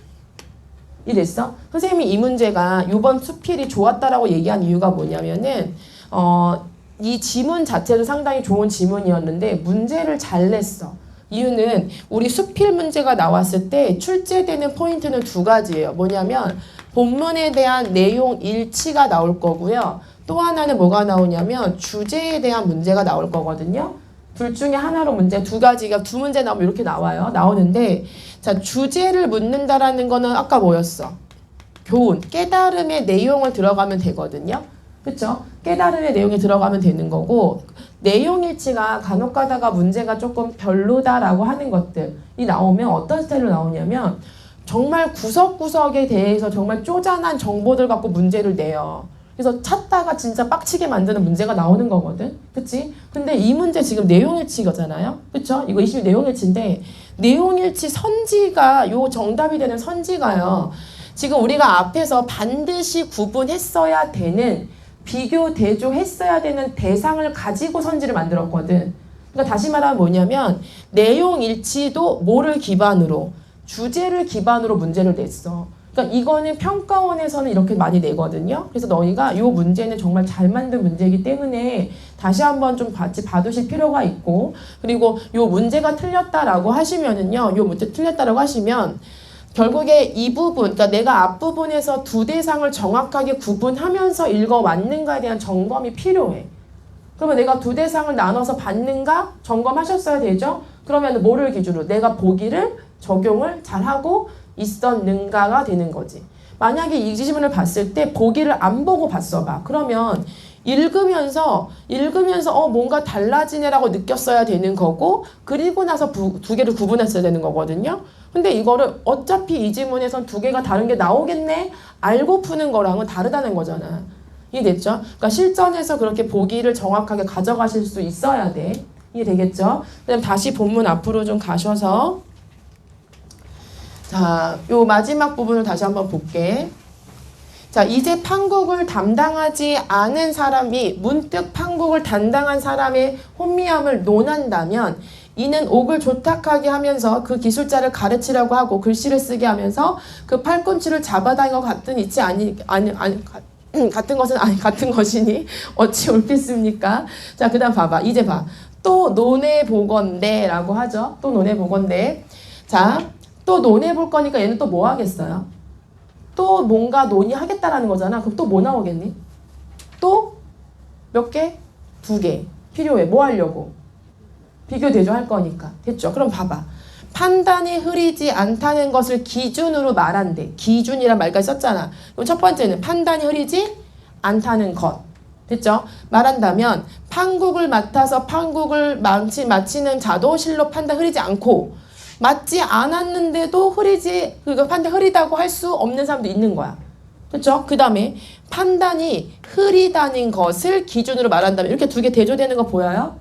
S1: 이랬어? 선생님이 이 문제가 이번 수필이 좋았다라고 얘기한 이유가 뭐냐면은 이 지문 자체도 상당히 좋은 지문이었는데 문제를 잘 냈어. 이유는 우리 수필 문제가 나왔을 때 출제되는 포인트는 두 가지예요. 뭐냐면 본문에 대한 내용 일치가 나올 거고요. 또 하나는 뭐가 나오냐면 주제에 대한 문제가 나올 거거든요. 둘 중에 하나로 문제 두 가지가 두 문제 나오면 이렇게 나오는데 자 주제를 묻는다라는 거는 아까 뭐였어? 교훈, 깨달음의 내용을 들어가면 되거든요. 그쵸? 깨달음의 내용이 들어가면 되는 거고 내용 일치가 간혹 가다가 문제가 조금 별로다라고 하는 것들이 나오면 어떤 스타일로 나오냐면 정말 구석구석에 대해서 정말 쪼잔한 정보들 갖고 문제를 내요. 그래서 찾다가 진짜 빡치게 만드는 문제가 나오는 거거든. 그치? 근데 이 문제 지금 내용일치거잖아요. 그쵸? 이거 20 내용일치인데 내용일치 선지가 요 정답이 되는 선지가요. 지금 우리가 앞에서 반드시 구분했어야 되는 비교 대조했어야 되는 대상을 가지고 선지를 만들었거든. 그러니까 다시 말하면 뭐냐면 내용 일치도 뭐를 기반으로 주제를 기반으로 문제를 냈어. 그러니까 이거는 평가원에서는 이렇게 많이 내거든요. 그래서 너희가 이 문제는 정말 잘 만든 문제이기 때문에 다시 한번 좀 같이 봐두실 필요가 있고 그리고 이 문제가 틀렸다라고 하시면은요. 이 문제 틀렸다라고 하시면 결국에 이 부분, 그러니까 내가 앞부분에서 두 대상을 정확하게 구분하면서 읽어왔는가에 대한 점검이 필요해. 그러면 내가 두 대상을 나눠서 봤는가 점검하셨어야 되죠? 그러면 뭐를 기준으로? 내가 보기를 적용을 잘하고 있었는가가 되는 거지. 만약에 이 지문을 봤을 때 보기를 안 보고 봤어 봐. 그러면 읽으면서 뭔가 달라지네라고 느꼈어야 되는 거고 그리고 나서 두 개를 구분했어야 되는 거거든요. 근데 이거를 어차피 이 지문에선 두 개가 다른 게 나오겠네 알고 푸는 거랑은 다르다는 거잖아. 이해됐죠? 그러니까 실전에서 그렇게 보기를 정확하게 가져가실 수 있어야 돼. 이해되겠죠? 그다음 다시 본문 앞으로 좀 가셔서 자, 요 마지막 부분을 다시 한번 볼게. 자, 이제 판국을 담당하지 않은 사람이 문득 판국을 담당한 사람의 혼미함을 논한다면 이는 옥을 조탁하게 하면서 그 기술자를 가르치려고 하고 글씨를 쓰게 하면서 그 팔꿈치를 잡아다닌 것 같은 이치 같은 것은 아니 같은 것이니 어찌 옳겠습니까? 자, 그다음 봐봐. 이제 봐. 또 논해 보건대라고 하죠. 또 논해 보건대. 자, 또 논해 볼 거니까 얘는 또 뭐 하겠어요? 또 뭔가 논의하겠다라는 거잖아. 그럼 또 뭐 나오겠니? 또 몇 개? 두 개. 필요해. 뭐 하려고? 비교 대조할 거니까. 됐죠? 그럼 봐봐. 판단이 흐리지 않다는 것을 기준으로 말한대. 기준이란 말까지 썼잖아. 그럼 첫 번째는 판단이 흐리지 않다는 것. 됐죠? 말한다면 판국을 맡아서 판국을 마치는 자도 실로 판단 흐리지 않고 맞지 않았는데도 그러니까 판단 흐리다고 할 수 없는 사람도 있는 거야. 그렇죠? 그 다음에 판단이 흐리다는 것을 기준으로 말한다면 이렇게 두 개 대조되는 거 보여요?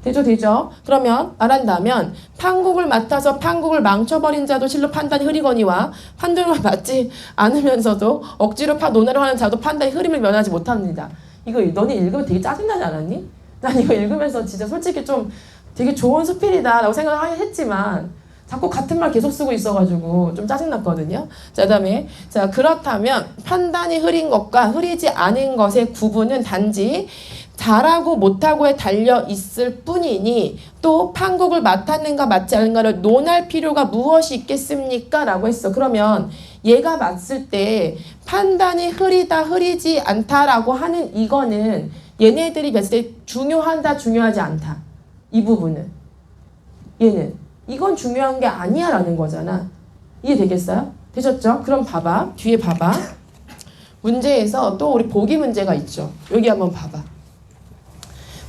S1: 대조되죠? 그러면 말한다면 판국을 맡아서 판국을 망쳐버린 자도 실로 판단이 흐리거니와 판단을 맡지 않으면서도 억지로 논하려 하는 자도 판단이 흐림을 면하지 못합니다. 이거 너네 읽으면 되게 짜증나지 않았니? 난 이거 읽으면서 진짜 솔직히 좀 되게 좋은 수필이다 라고 생각을 했지만 자꾸 같은 말 계속 쓰고 있어가지고 좀 짜증났거든요. 자, 그다음에 자 그렇다면 판단이 흐린 것과 흐리지 않은 것의 구분은 단지 잘하고 못하고에 달려 있을 뿐이니 또 판국을 맡았는가 맡지 않은가를 논할 필요가 무엇이 있겠습니까? 라고 했어. 그러면 얘가 봤을 때 판단이 흐리다 흐리지 않다라고 하는 이거는 얘네들이 봤을 때 중요하다 중요하지 않다. 이 부분은 얘는 이건 중요한 게 아니야 라는 거잖아. 이해되겠어요? 되셨죠? 그럼 봐봐. 뒤에 봐봐. 문제에서 또 우리 보기 문제가 있죠. 여기 한번 봐봐.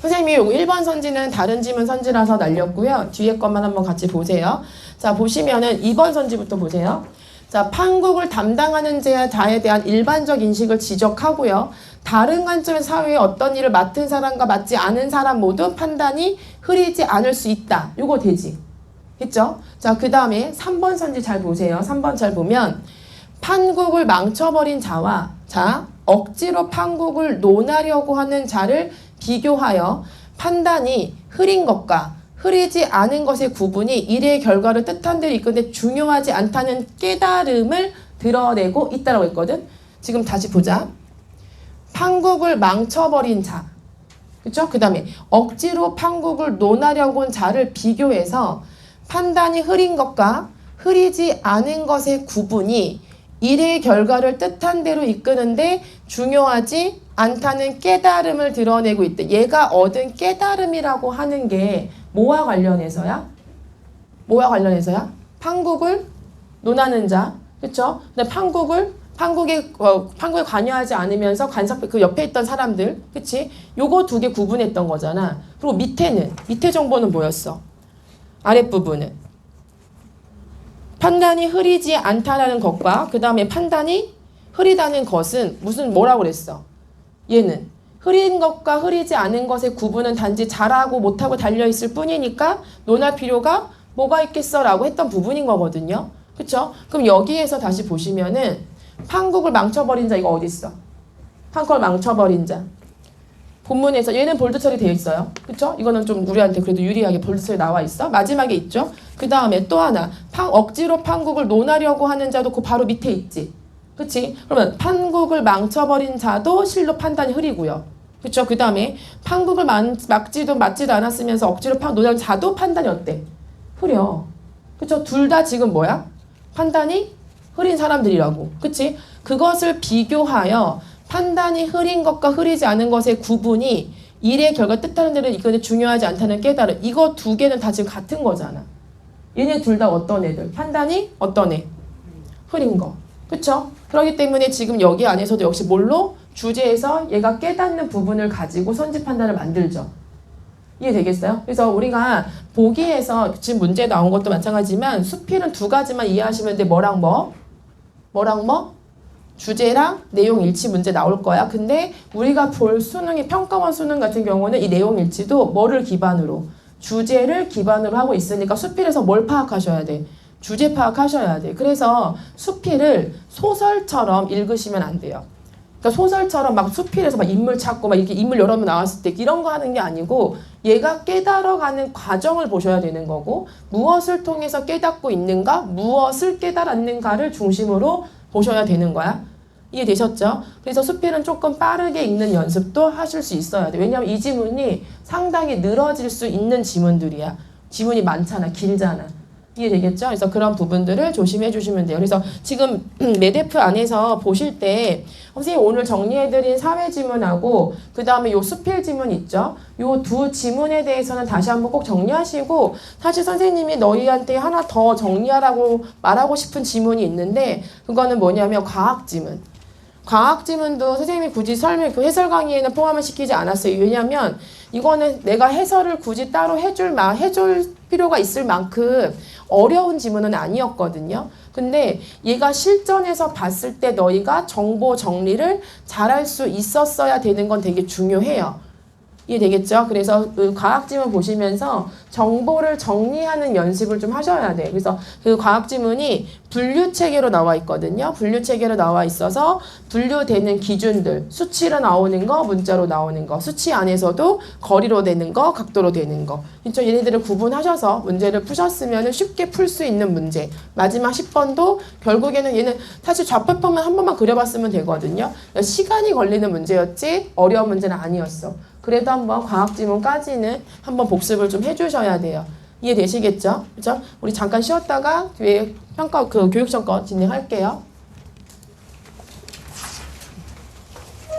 S1: 선생님이 요거 1번 선지는 다른 지문 선지라서 날렸고요. 뒤에 것만 한번 같이 보세요. 자, 보시면은 2번 선지부터 보세요. 자, 판국을 담당하는 자에 대한 일반적 인식을 지적하고요. 다른 관점의 사회에 어떤 일을 맡은 사람과 맡지 않은 사람 모두 판단이 흐리지 않을 수 있다. 요거 되지. 했죠? 자, 그 다음에 3번 선지 잘 보세요. 3번 잘 보면 판국을 망쳐버린 자와 억지로 판국을 논하려고 하는 자를 비교하여 판단이 흐린 것과 흐리지 않은 것의 구분이 일의 결과를 뜻한 대로 이끄는데 중요하지 않다는 깨달음을 드러내고 있다라고 했거든. 지금 다시 보자. 판국을 망쳐버린 자, 그렇죠? 그 다음에 억지로 판국을 논하려고 한 자를 비교해서 판단이 흐린 것과 흐리지 않은 것의 구분이 일의 결과를 뜻한 대로 이끄는데 중요하지 않다는 깨달음을 드러내고 있대. 얘가 얻은 깨달음이라고 하는 게 뭐와 관련해서야? 뭐와 관련해서야? 판국을 논하는 자, 그렇죠? 근데 판국에 관여하지 않으면서 그 옆에 있던 사람들, 그치? 요거 두 개 구분했던 거잖아. 그리고 밑에 정보는 뭐였어? 아랫부분은 판단이 흐리지 않다라는 것과 그 다음에 판단이 흐리다는 것은 뭐라고 그랬어? 얘는 흐린 것과 흐리지 않은 것의 구분은 단지 잘하고 못하고 달려있을 뿐이니까 논할 필요가 뭐가 있겠어? 라고 했던 부분인 거거든요. 그쵸? 그럼 여기에서 다시 보시면은 판국을 망쳐버린 자 이거 어디 있어? 판국을 망쳐버린 자. 본문에서 얘는 볼드 처리 되어 있어요. 그쵸? 이거는 좀 우리한테 그래도 유리하게 볼드 처리 나와 있어. 마지막에 있죠? 그 다음에 또 하나 억지로 판국을 논하려고 하는 자도 그 바로 밑에 있지. 그치? 그러면 판국을 망쳐버린 자도 실로 판단이 흐리고요. 그쵸? 그 다음에 판국을 막지도 않았으면서 억지로 논하는 자도 판단이 어때? 흐려. 그쵸? 둘 다 지금 뭐야? 판단이 흐린 사람들이라고. 그치? 그것을 비교하여 판단이 흐린 것과 흐리지 않은 것의 구분이 일의 결과 뜻하는 대로 이끄는데 중요하지 않다는 깨달음. 이거 두 개는 다 지금 같은 거잖아. 얘네 둘 다 어떤 애들? 판단이 어떤 애? 흐린 거. 그쵸? 그렇기 때문에 지금 여기 안에서도 역시 뭘로? 주제에서 얘가 깨닫는 부분을 가지고 선지 판단을 만들죠. 이해되겠어요? 그래서 우리가 보기에서 지금 문제 나온 것도 마찬가지지만 수필은 두 가지만 이해하시면 돼. 뭐랑 뭐? 뭐랑 뭐? 주제랑 내용 일치 문제 나올 거야. 근데 우리가 볼 수능이 평가원 수능 같은 경우는 이 내용 일치도 뭐를 기반으로? 주제를 기반으로 하고 있으니까 수필에서 뭘 파악하셔야 돼? 주제 파악하셔야 돼. 그래서 수필을 소설처럼 읽으시면 안 돼요. 그러니까 소설처럼 막 수필에서 막 인물 찾고 막 이렇게 인물 여러 명 나왔을 때 이런 거 하는 게 아니고 얘가 깨달아가는 과정을 보셔야 되는 거고 무엇을 통해서 깨닫고 있는가, 무엇을 깨달았는가를 중심으로 보셔야 되는 거야. 이해되셨죠? 그래서 수필은 조금 빠르게 읽는 연습도 하실 수 있어야 돼. 왜냐하면 이 지문이 상당히 늘어질 수 있는 지문들이야. 지문이 많잖아. 길잖아. 이해되겠죠? 그래서 그런 부분들을 조심해 주시면 돼요. 그래서 지금 메데프 안에서 보실 때 선생님 오늘 정리해드린 사회 지문하고 그 다음에 요 수필 지문 있죠? 요 두 지문에 대해서는 다시 한번 꼭 정리하시고 사실 선생님이 너희한테 하나 더 정리하라고 말하고 싶은 지문이 있는데 그거는 뭐냐면 과학 지문. 과학 지문도 선생님이 굳이 그 해설 강의에는 포함을 시키지 않았어요. 왜냐면 이거는 내가 해설을 굳이 따로 해줄 필요가 있을 만큼 어려운 지문은 아니었거든요. 근데 얘가 실전에서 봤을 때 너희가 정보 정리를 잘할 수 있었어야 되는 건 되게 중요해요. 이해되겠죠? 그래서 그 과학지문 보시면서 정보를 정리하는 연습을 좀 하셔야 돼요. 그래서 그 과학지문이 분류체계로 나와 있거든요. 분류체계로 나와 있어서 분류되는 기준들, 수치로 나오는 거, 문자로 나오는 거, 수치 안에서도 거리로 되는 거, 각도로 되는 거. 그렇죠? 얘네들을 구분하셔서 문제를 푸셨으면 쉽게 풀 수 있는 문제. 마지막 10번도 결국에는 얘는 사실 좌표표만 한 번만 그려봤으면 되거든요. 시간이 걸리는 문제였지 어려운 문제는 아니었어. 그래도 한번 과학지문까지는 한번 복습을 좀 해주셔야 돼요. 이해되시겠죠? 그죠? 우리 잠깐 쉬었다가 뒤에 교육시험 거 진행할게요.